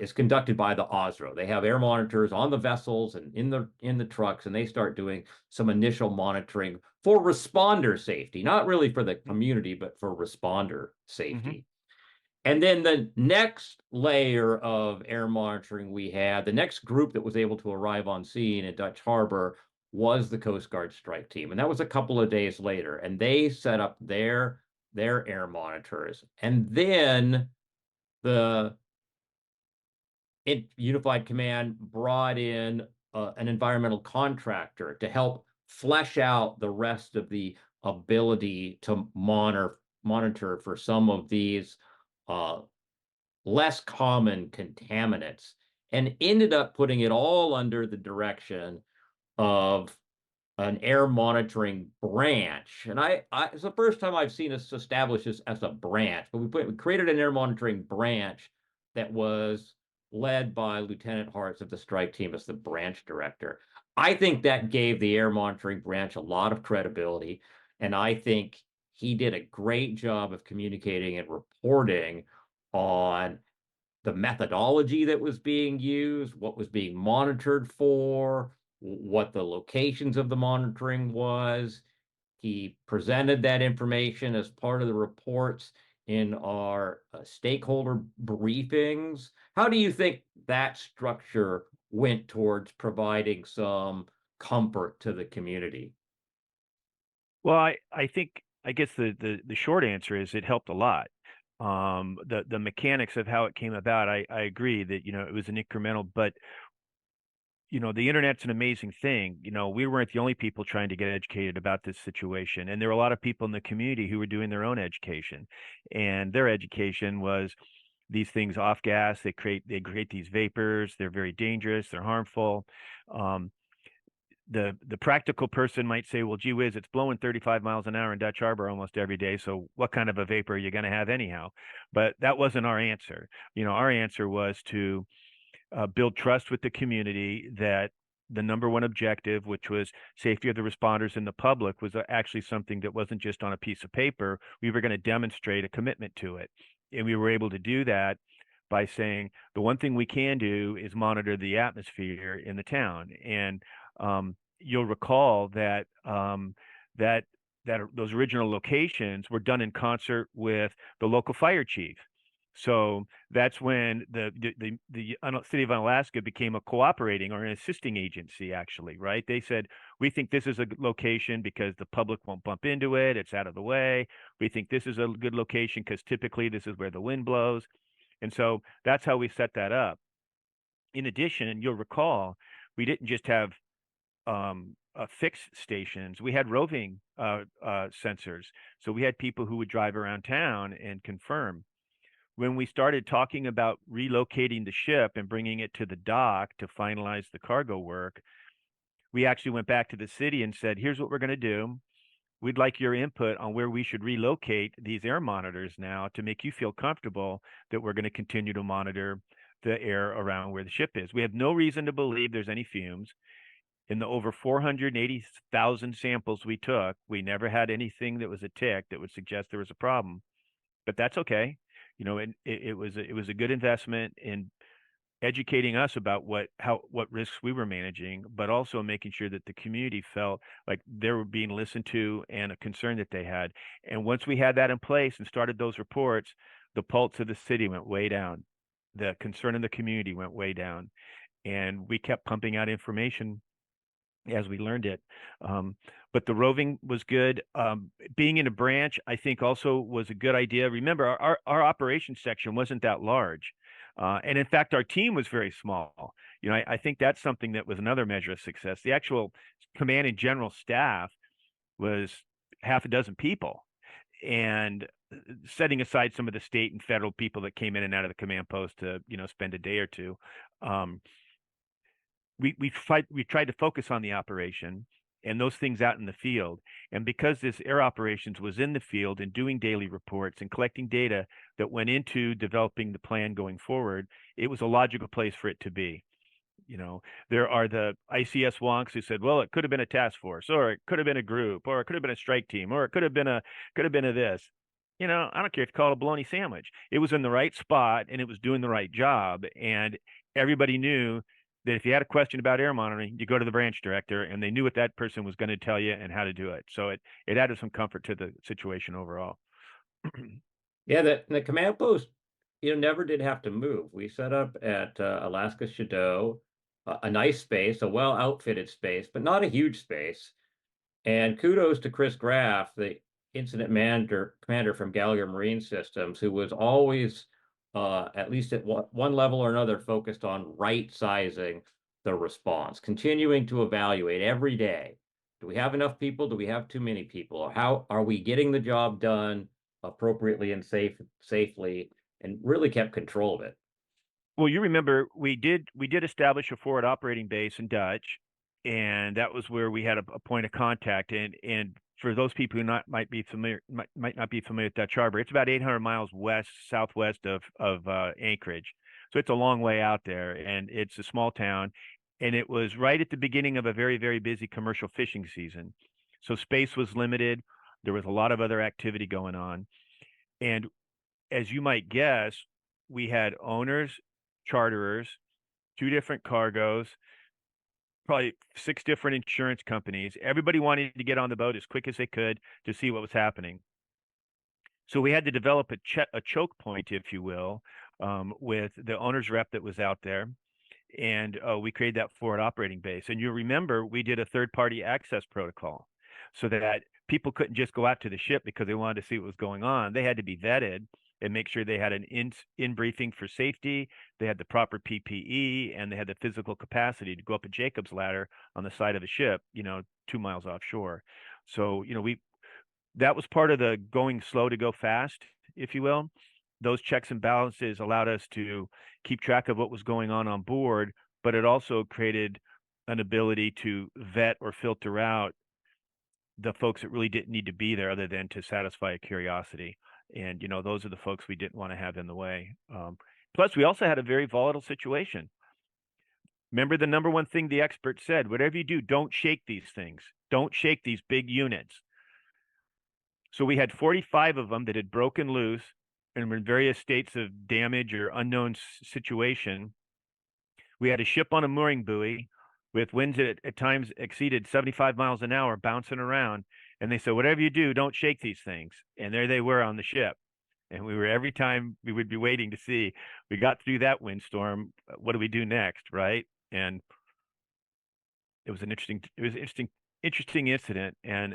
is conducted by the OSRO. They have air monitors on the vessels and in the trucks, and they start doing some initial monitoring for responder safety, not really for the community, but for responder safety. And then the next layer of air monitoring we had, the next group that was able to arrive on scene at Dutch Harbor was the Coast Guard strike team. And that was a couple of days later. And they set up their air monitors. And then the Unified Command brought in an environmental contractor to help flesh out the rest of the ability to monitor for some of these less common contaminants, and ended up putting it all under the direction of an air monitoring branch. And it's the first time I've seen us establish this as a branch, but we created an air monitoring branch that was led by Lieutenant Hartz of the strike team as the branch director. I think that gave the air monitoring branch a lot of credibility, and I think he did a great job of communicating and reporting on the methodology that was being used, what was being monitored for, what the locations of the monitoring was. He presented that information as part of the reports in our stakeholder briefings. How do you think that structure went towards providing some comfort to the community? Well, I guess the short answer is it helped a lot. The mechanics of how it came about, I agree that, it was an incremental, but the internet's an amazing thing. We weren't the only people trying to get educated about this situation. And there were a lot of people in the community who were doing their own education. And their education was these things off gas, they create these vapors, they're very dangerous, they're harmful. The practical person might say, well, gee whiz, it's blowing 35 miles an hour in Dutch Harbor almost every day. So what kind of a vapor are you going to have anyhow? But that wasn't our answer. Our answer was to build trust with the community that the number one objective, which was safety of the responders and the public, was actually something that wasn't just on a piece of paper. We were going to demonstrate a commitment to it. And we were able to do that by saying the one thing we can do is monitor the atmosphere in the town. And you'll recall that those original locations were done in concert with the local fire chief. So that's when the city of Unalaska became a cooperating or an assisting agency, actually, right? They said, we think this is a good location because the public won't bump into it. It's out of the way. We think this is a good location because typically this is where the wind blows. And so that's how we set that up. In addition, you'll recall, we didn't just have fixed stations. We had roving sensors. So we had people who would drive around town and confirm. When we started talking about relocating the ship and bringing it to the dock to finalize the cargo work, we actually went back to the city and said, here's what we're going to do. We'd like your input on where we should relocate these air monitors now to make you feel comfortable that we're going to continue to monitor the air around where the ship is. We have no reason to believe there's any fumes. In the over 480,000 samples we took, we never had anything that was a tick that would suggest there was a problem. But that's okay. It was a good investment in educating us about what risks we were managing, but also making sure that the community felt like they were being listened to and a concern that they had. And once we had that in place and started those reports, the pulse of the city went way down. The concern in the community went way down. And we kept pumping out information as we learned it. But the roving was good. Being in a branch, I think, also was a good idea. Remember, our operations section wasn't that large. And in fact, our team was very small. I think that's something that was another measure of success. The actual command and general staff was half a dozen people. And setting aside some of the state and federal people that came in and out of the command post to, spend a day or two, we tried to focus on the operation and those things out in the field. And because this air operations was in the field and doing daily reports and collecting data that went into developing the plan going forward, it was a logical place for it to be. There are the ICS wonks who said, well, it could have been a task force, or it could have been a group, or it could have been a strike team, or it could have been a this. I don't care if you call it a bologna sandwich. It was in the right spot and it was doing the right job. And everybody knew that if you had a question about air monitoring, you go to the branch director, and they knew what that person was going to tell you and how to do it. So it added some comfort to the situation overall. Yeah, the command post, never did have to move. We set up at Alaska Shadow, a nice space, a well outfitted space, but not a huge space. And kudos to Chris Graff, the incident commander from Gallagher Marine Systems, who was always, at least at one level or another, focused on right sizing the response, continuing to evaluate every day. Do we have enough people? Do we have too many people? Or how are we getting the job done appropriately and safely, and really kept control of it? Well, you remember we did establish a forward operating base in Dutch, and that was where we had a point of contact. And for those people who might not be familiar with Dutch Harbor, it's about 800 miles southwest of Anchorage, so it's a long way out there, and it's a small town, and it was right at the beginning of a very, very busy commercial fishing season, so space was limited. There was a lot of other activity going on, and as you might guess, we had owners, charterers, 2 different cargoes, probably 6 different insurance companies. Everybody wanted to get on the boat as quick as they could to see what was happening. So we had to develop a choke point, if you will, with the owner's rep that was out there. And we created that forward operating base. And you remember we did a third-party access protocol so that people couldn't just go out to the ship because they wanted to see what was going on. They had to be vetted and make sure they had an in briefing for safety, they had the proper PPE, and they had the physical capacity to go up a Jacob's ladder on the side of a ship, 2 miles offshore. So, that was part of the going slow to go fast, if you will. Those checks and balances allowed us to keep track of what was going on board, but it also created an ability to vet or filter out the folks that really didn't need to be there other than to satisfy a curiosity. And, those are the folks we didn't want to have in the way. Plus, we also had a very volatile situation. Remember the number one thing the expert said, whatever you do, don't shake these things. Don't shake these big units. So we had 45 of them that had broken loose and were in various states of damage or unknown situation. We had a ship on a mooring buoy with winds that at times exceeded 75 miles an hour bouncing around. And they said, whatever you do, don't shake these things. And there they were on the ship. And every time we would be waiting to see, we got through that windstorm. What do we do next? Right. And it was an interesting incident. And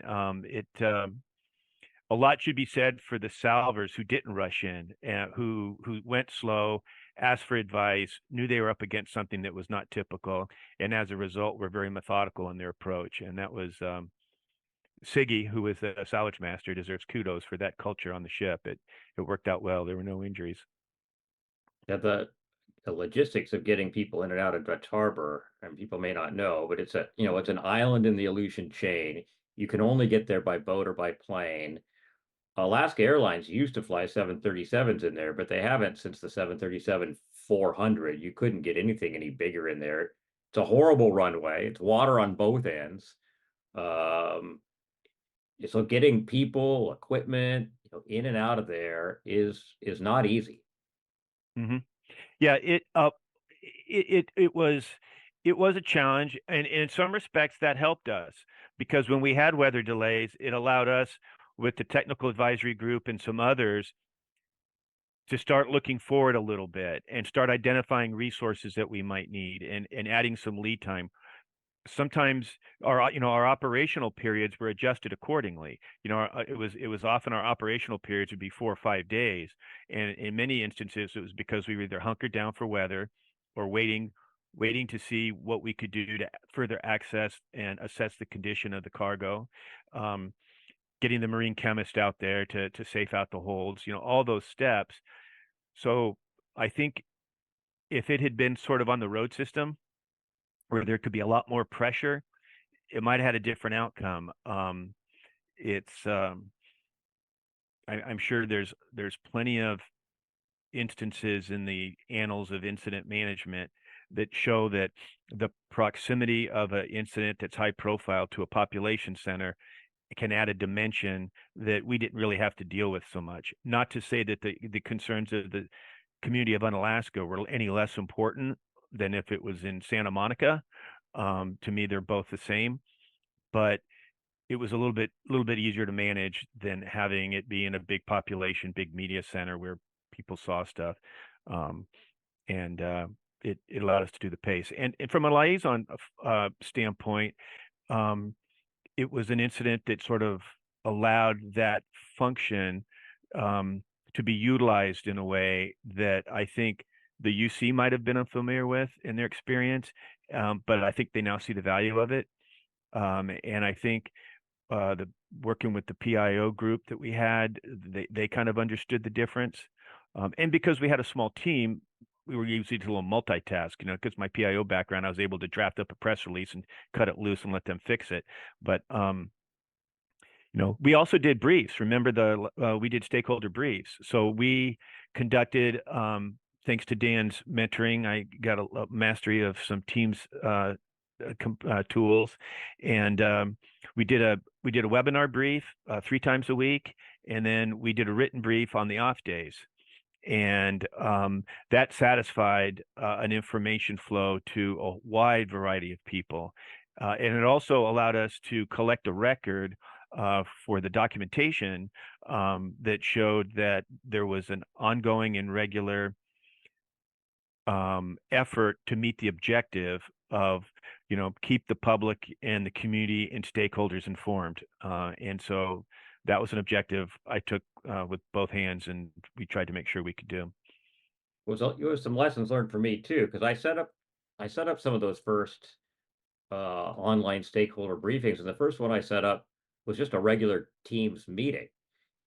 a lot should be said for the salvers who didn't rush in, and who went slow, asked for advice, knew they were up against something that was not typical, and as a result, were very methodical in their approach. And that was Siggy, who was the salvage master, deserves kudos for that culture on the ship. It worked out well. There were no injuries. Yeah, the logistics of getting people in and out of Dutch Harbor, and people may not know, but it's an island in the Aleutian chain. You can only get there by boat or by plane. Alaska Airlines used to fly 737s in there, but they haven't since the 737-400. You couldn't get anything any bigger in there. It's a horrible runway. It's water on both ends. So getting people, equipment, in and out of there is not easy. Mm-hmm. Yeah, it was a challenge, and in some respects that helped us, because when we had weather delays, it allowed us, with the technical advisory group and some others, to start looking forward a little bit and start identifying resources that we might need, and adding some lead time. Sometimes our operational periods were adjusted accordingly. It was often our operational periods would be 4 or 5 days, and in many instances it was because we were either hunkered down for weather or waiting to see what we could do to further access and assess the condition of the cargo, getting the marine chemist out there to safe out the holds, all those steps. So I think if it had been sort of on the road system, where there could be a lot more pressure, it might have had a different outcome. I'm sure there's plenty of instances in the annals of incident management that show that the proximity of an incident that's high profile to a population center can add a dimension that we didn't really have to deal with so much. Not to say that the concerns of the community of Unalaska were any less important than if it was in Santa Monica. To me, they're both the same, but it was a little bit easier to manage than having it be in a big population, big media center where people saw stuff. And it allowed us to do the pace. And from a liaison standpoint, it was an incident that sort of allowed that function to be utilized in a way that I think the UC might have been unfamiliar with in their experience, but I think they now see the value of it. And I think the working with the PIO group that we had, they kind of understood the difference. And because we had a small team, we were usually a little multitask, because my PIO background, I was able to draft up a press release and cut it loose and let them fix it. But we also did briefs. Remember we did stakeholder briefs. So we conducted, thanks to Dan's mentoring, I got a mastery of some Teams tools, and we did a webinar brief 3 times a week, and then we did a written brief on the off days. And that satisfied an information flow to a wide variety of people. And it also allowed us to collect a record for the documentation that showed that there was an ongoing and regular effort to meet the objective of, keep the public and the community and stakeholders informed. And so that was an objective I took with both hands, and we tried to make sure we could do. It was some lessons learned for me too, because I set up some of those first online stakeholder briefings, and the first one I set up was just a regular Teams meeting,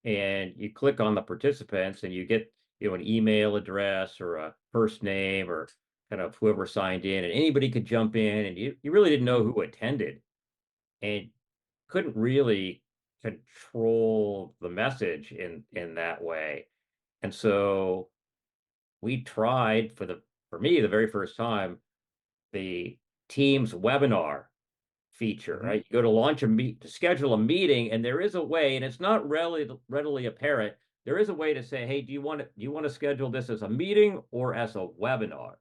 and you click on the participants and you get an email address or a first name or kind of whoever signed in, and anybody could jump in, and you really didn't know who attended, and couldn't really control the message in that way. And so we tried for me the very first time, the Teams webinar feature, right? You go to schedule a meeting, and there is a way, and it's not readily apparent. There is a way to say, hey, do you want to schedule this as a meeting or as a webinar?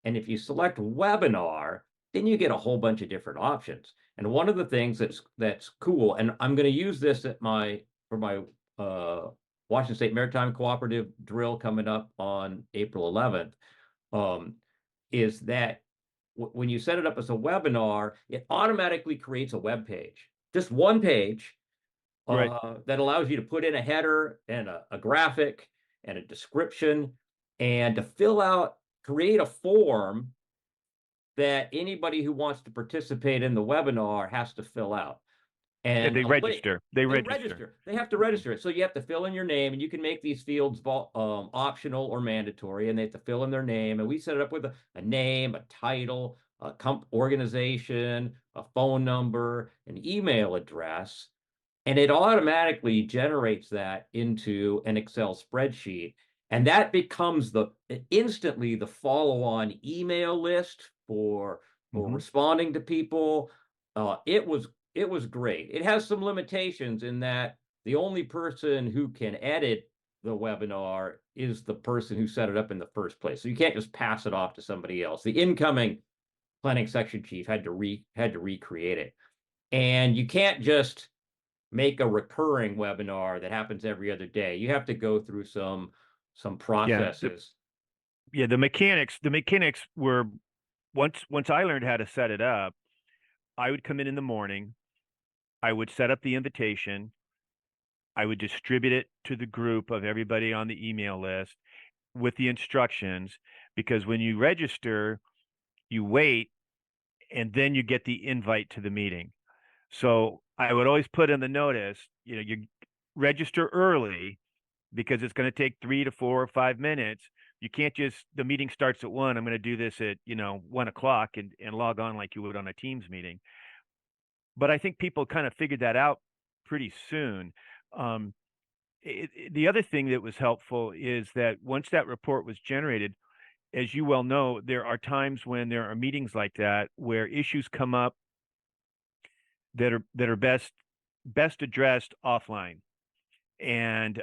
And if you select webinar, then you get a whole bunch of different options. And one of the things that's cool, and I'm going to use this for my Washington State Maritime Cooperative drill coming up on April 11th, is that when you set it up as a webinar, it automatically creates a web page, just one page, Right. that allows you to put in a header and a graphic and a description, and to create a form that anybody who wants to participate in the webinar has to fill out. And they register. They register. They have to register it. So you have to fill in your name, and you can make these fields optional or mandatory, and they have to fill in their name. And we set it up with a name, a title, a organization, a phone number, an email address, and it automatically generates that into an Excel spreadsheet. And that becomes instantly the follow-on email list for responding to people. It was great. It has some limitations in that the only person who can edit the webinar is the person who set it up in the first place. So you can't just pass it off to somebody else. The incoming planning section chief had to recreate it. And you can't just make a recurring webinar that happens every other day. You have to go through some processes. The mechanics were, once I learned how to set it up, I would come in the morning, I would set up the invitation, I would distribute it to the group of everybody on the email list with the instructions, because when you register, you wait, and then you get the invite to the meeting. So I would always put in the notice, you register early, because it's going to take 3 to 4 or 5 minutes. You can't the meeting starts at 1. I'm going to do this at 1 o'clock and log on like you would on a Teams meeting. But I think people kind of figured that out pretty soon. The other thing that was helpful is that once that report was generated, as you well know, there are times when there are meetings like that where issues come up that are best best addressed offline. And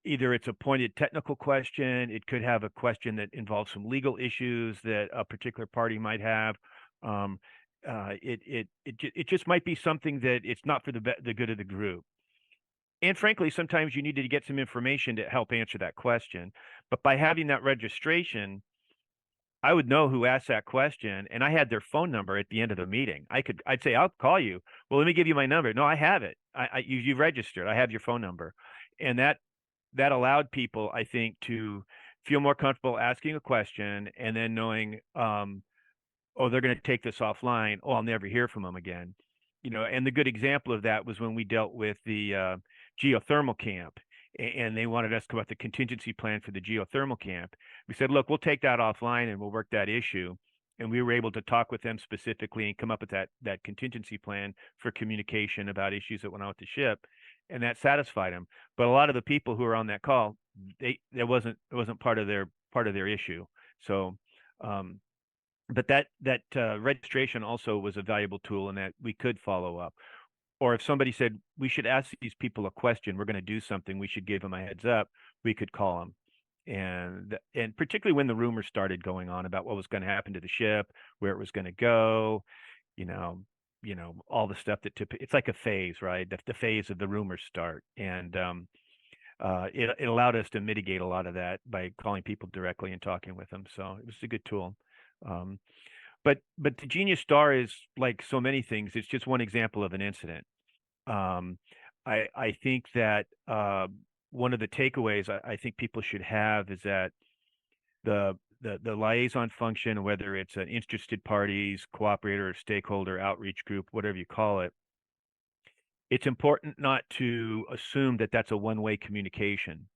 either it's a pointed technical question, it could have a question that involves some legal issues that a particular party might have. It just might be something that it's not for the good of the group. And frankly, sometimes you need to get some information to help answer that question. But by having that registration, I would know who asked that question, and I had their phone number at the end of the meeting. I'd say, I'll call you. Well, let me give you my number. No, I have it. You registered. I have your phone number. And that allowed people, I think, to feel more comfortable asking a question and then knowing, oh, they're going to take this offline. Oh, I'll never hear from them again. And the good example of that was when we dealt with the geothermal camp, and they wanted us to come up with the contingency plan for the geothermal camp. We said, look, we'll take that offline and we'll work that issue. And we were able to talk with them specifically and come up with that contingency plan for communication about issues that went out with the ship, and that satisfied them. But a lot of the people who were on that call, it wasn't part of their issue. So, but that registration also was a valuable tool in that we could follow up. Or if somebody said, we should ask these people a question, we're going to do something, we should give them a heads up, we could call them. And particularly when the rumors started going on about what was going to happen to the ship, where it was going to go, all the stuff it's like a phase, right? The phase of the rumors start. And it allowed us to mitigate a lot of that by calling people directly and talking with them. So it was a good tool. But the Genius Star is like so many things. It's just one example of an incident. I think that one of the takeaways I think people should have is that the liaison function, whether it's an interested parties, cooperator, stakeholder, outreach group, whatever you call it, it's important not to assume that that's a one-way communication.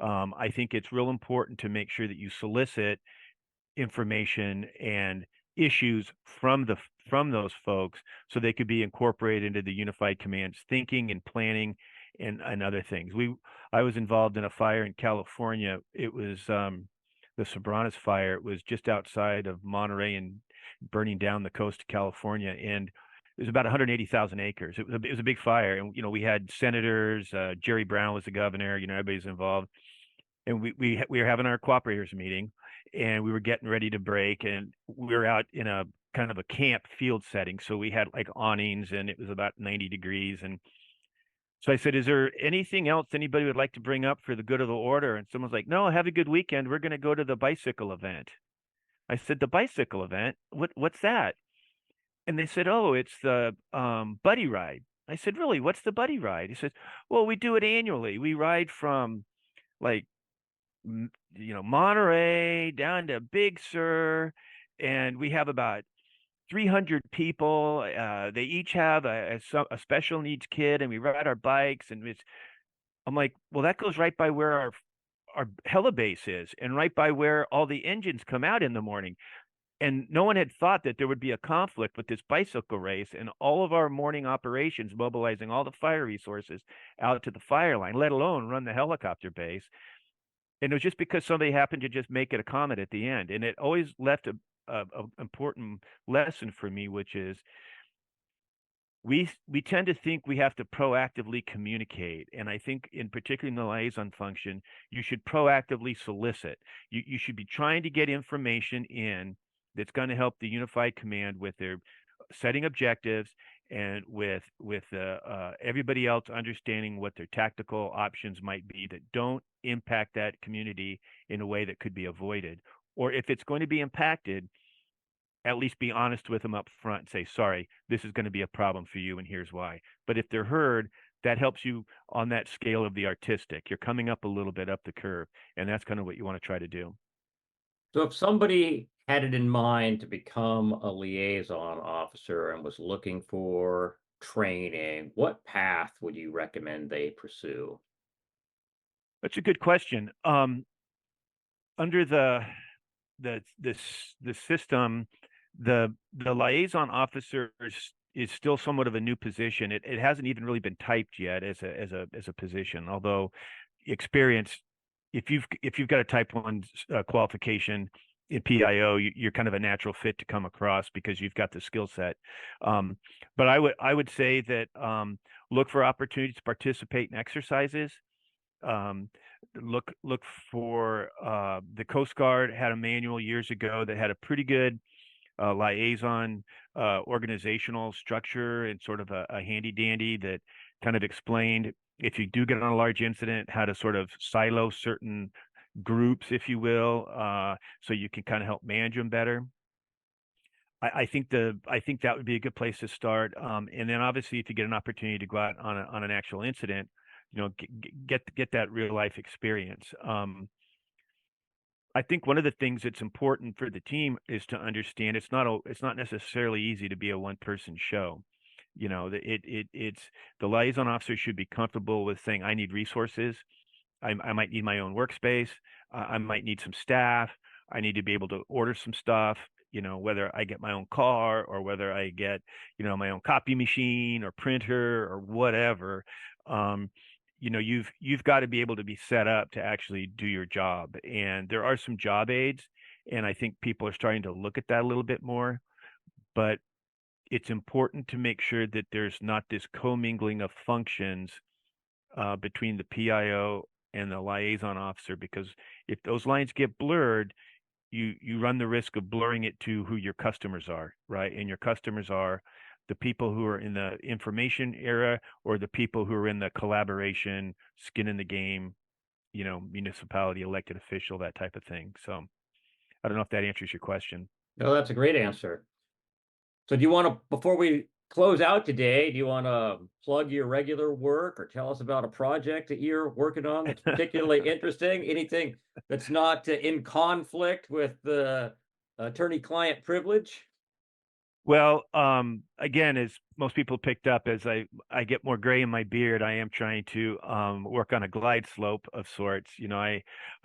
I think it's real important to make sure that you solicit information and issues from those folks so they could be incorporated into the unified command's thinking and planning and other things. I was involved in a fire in California. It was the Sobranas fire. It was just outside of Monterey and burning down the coast of California, and it was about 180,000 acres. It was a big fire, and we had senators. Jerry Brown was the governor. Everybody's involved, and we were having our cooperators meeting, and we were getting ready to break, and we were out in a kind of a camp field setting. So we had like awnings, and it was about 90 degrees. And so I said, is there anything else anybody would like to bring up for the good of the order? And someone's like, no, have a good weekend. We're going to go to the bicycle event. I said, the bicycle event? What's that? And they said, oh, it's the buddy ride. I said, really? What's the buddy ride? He said, well, we do it annually. We ride from like Monterey down to Big Sur, and we have about 300 people. They each have a special needs kid, and we ride our bikes. And I'm like, well, that goes right by where our helibase is, and right by where all the engines come out in the morning. And no one had thought that there would be a conflict with this bicycle race and all of our morning operations, mobilizing all the fire resources out to the fire line, let alone run the helicopter base. And it was just because somebody happened to just make it a comment at the end. And it always left a important lesson for me, which is we tend to think we have to proactively communicate. And I think in particular in the liaison function, you should proactively solicit. You should be trying to get information in that's going to help the unified command with their setting objectives and with everybody else understanding what their tactical options might be that don't impact that community in a way that could be avoided. Or if it's going to be impacted, at least be honest with them up front and say, sorry, this is going to be a problem for you, and here's why. But if they're heard, that helps you on that scale of the artistic. You're coming up a little bit up the curve, and that's kind of what you want to try to do. So if somebody had it in mind to become a liaison officer and was looking for training, what path would you recommend they pursue? That's a good question. Under the system, the liaison officer is still somewhat of a new position. It hasn't even really been typed yet as a position, although experience, if you've got a type 1 qualification, in PIO, you're kind of a natural fit to come across because you've got the skill set. But I would say that look for opportunities to participate in exercises. Um, look for the Coast Guard had a manual years ago that had a pretty good liaison organizational structure and sort of a handy dandy that kind of explained if you do get on a large incident, how to sort of silo certain groups, if you will, so you can kind of help manage them better. I think that would be a good place to start. And then obviously, if you get an opportunity to go out on an actual incident, get that real life experience. I think one of the things that's important for the team is to understand it's not necessarily easy to be a one person show. It's the liaison officer should be comfortable with saying, I need resources. I might need my own workspace. I might need some staff. I need to be able to order some stuff, whether I get my own car or whether I get, my own copy machine or printer or whatever. You've got to be able to be set up to actually do your job. And there are some job aids, and I think people are starting to look at that a little bit more. But it's important to make sure that there's not this commingling of functions between the PIO and the liaison officer, because if those lines get blurred, you run the risk of blurring it to who your customers are, right? And your customers are the people who are in the information era or the people who are in the collaboration, skin in the game, municipality, elected official, that type of thing. So I don't know if that answers your question. No, that's a great answer. So do you want to, before we close out today, do you want to plug your regular work or tell us about a project that you're working on that's particularly interesting? Anything that's not in conflict with the attorney-client privilege? Well, again, as most people picked up, as I get more gray in my beard, I am trying to work on a glide slope of sorts. I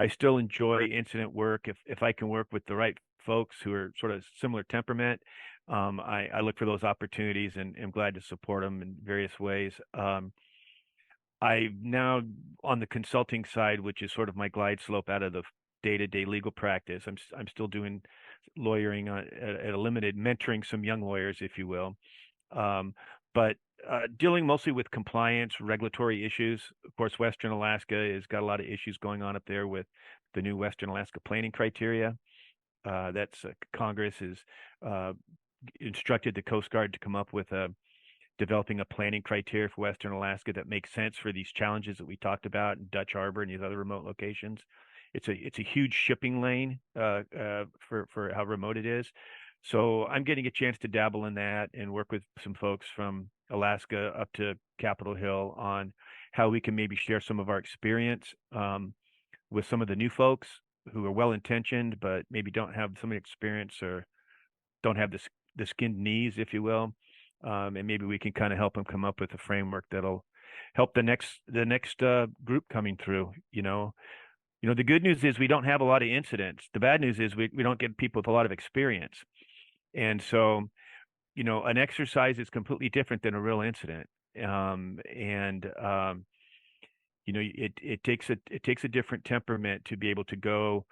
still enjoy incident work if I can work with the right folks who are sort of similar temperament. I look for those opportunities and am glad to support them in various ways. I now on the consulting side, which is sort of my glide slope out of the day-to-day legal practice. I'm still doing lawyering at a limited, mentoring some young lawyers, if you will, but dealing mostly with compliance, regulatory issues. Of course, Western Alaska has got a lot of issues going on up there with the new Western Alaska planning criteria. That's Congress has instructed the Coast Guard to come up with developing a planning criteria for Western Alaska that makes sense for these challenges that we talked about in Dutch Harbor and these other remote locations. It's a huge shipping lane for how remote it is. So I'm getting a chance to dabble in that and work with some folks from Alaska up to Capitol Hill on how we can maybe share some of our experience with some of the new folks who are well-intentioned, but maybe don't have so much experience or don't have the skinned knees, if you will. And maybe we can kind of help them come up with a framework that'll help the next group coming through. The good news is we don't have a lot of incidents. The bad news is we don't get people with a lot of experience. And so, an exercise is completely different than a real incident. It takes a different temperament to be able to go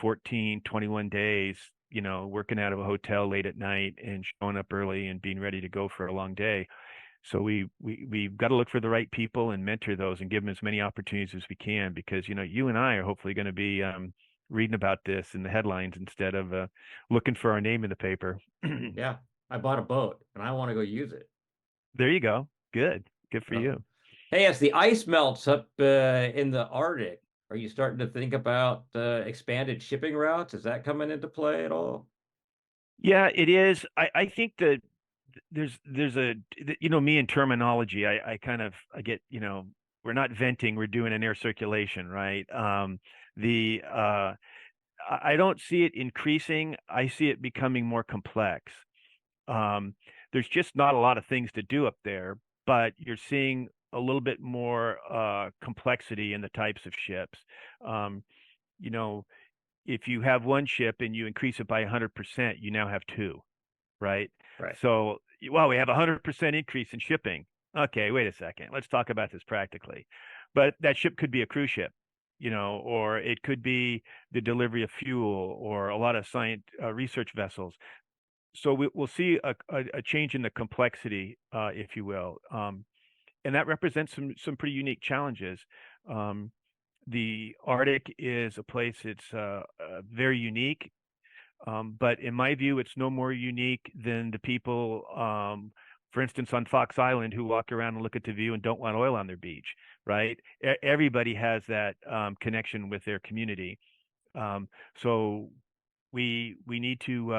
14, 21 days, working out of a hotel late at night and showing up early and being ready to go for a long day. So we've got to look for the right people and mentor those and give them as many opportunities as we can, because you and I are hopefully going to be reading about this in the headlines instead of looking for our name in the paper. Yeah, I bought a boat and I want to go use it. There you go. Good for you. Hey, as the ice melts up in the Arctic, are you starting to think about expanded shipping routes? Is that coming into play at all? Yeah, it is. I think that there's a me and terminology, I get, we're not venting, we're doing an air circulation, right? I don't see it increasing. I see it becoming more complex. There's just not a lot of things to do up there, but you're seeing a little bit more complexity in the types of ships. If you have one ship and you increase it by 100%, you now have two, right? Right. So, well, we have 100% increase in shipping. Okay, wait a second. Let's talk about this practically. But that ship could be a cruise ship. or it could be the delivery of fuel or a lot of science research vessels. So we'll see a change in the complexity, if you will, and that represents some pretty unique challenges. The Arctic is a place it's very unique, but in my view, it's no more unique than the people, for instance, on Fox Island, who walk around and look at the view and don't want oil on their beach, right? Everybody has that connection with their community. So we need to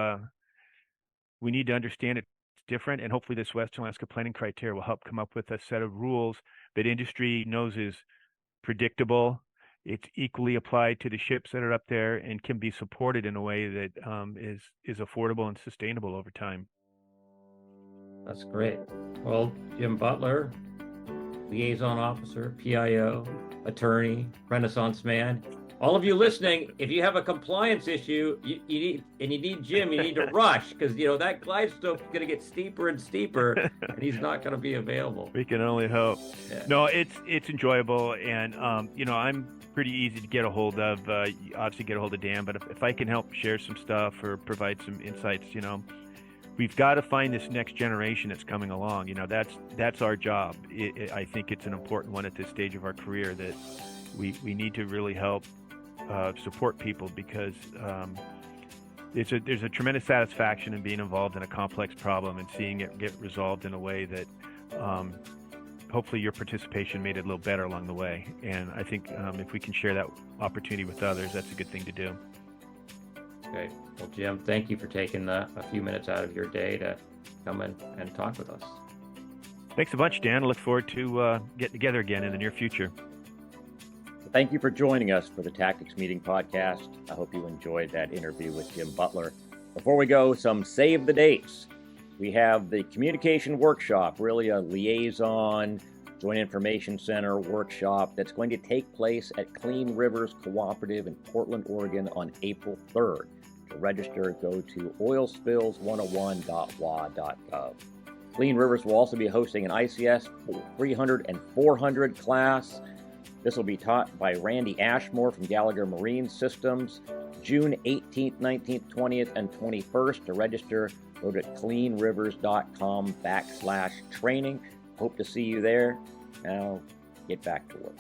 understand it's different, and hopefully this Western Alaska Planning Criteria will help come up with a set of rules that industry knows is predictable. It's equally applied to the ships that are up there and can be supported in a way that is affordable and sustainable over time. That's great. Well, Jim Butler, Liaison Officer, PIO, attorney, Renaissance man. All of you listening, if you have a compliance issue, you need Jim, you need to rush, because that glide slope is going to get steeper and steeper, and he's not going to be available. We can only hope. Yeah. No, it's enjoyable, and I'm pretty easy to get a hold of. Obviously, get a hold of Dan, but if I can help share some stuff or provide some insights, we've got to find this next generation that's coming along. That's our job. I think it's an important one at this stage of our career, that we need to really help support people, because there's a tremendous satisfaction in being involved in a complex problem and seeing it get resolved in a way that hopefully your participation made it a little better along the way. And I think if we can share that opportunity with others, that's a good thing to do. Okay. Well, Jim, thank you for taking a few minutes out of your day to come in and talk with us. Thanks a bunch, Dan. I look forward to getting together again in the near future. Thank you for joining us for the Tactics Meeting podcast. I hope you enjoyed that interview with Jim Butler. Before we go, some save the dates. We have the communication workshop, really a liaison Joint Information Center workshop that's going to take place at Clean Rivers Cooperative in Portland, Oregon on April 3rd. To register, go to oilspills101.wa.gov. Clean Rivers will also be hosting an ICS 300 and 400 class. This will be taught by Randy Ashmore from Gallagher Marine Systems, June 18th, 19th, 20th, and 21st. To register, go to cleanrivers.com/training. Hope to see you there. Now, get back to work.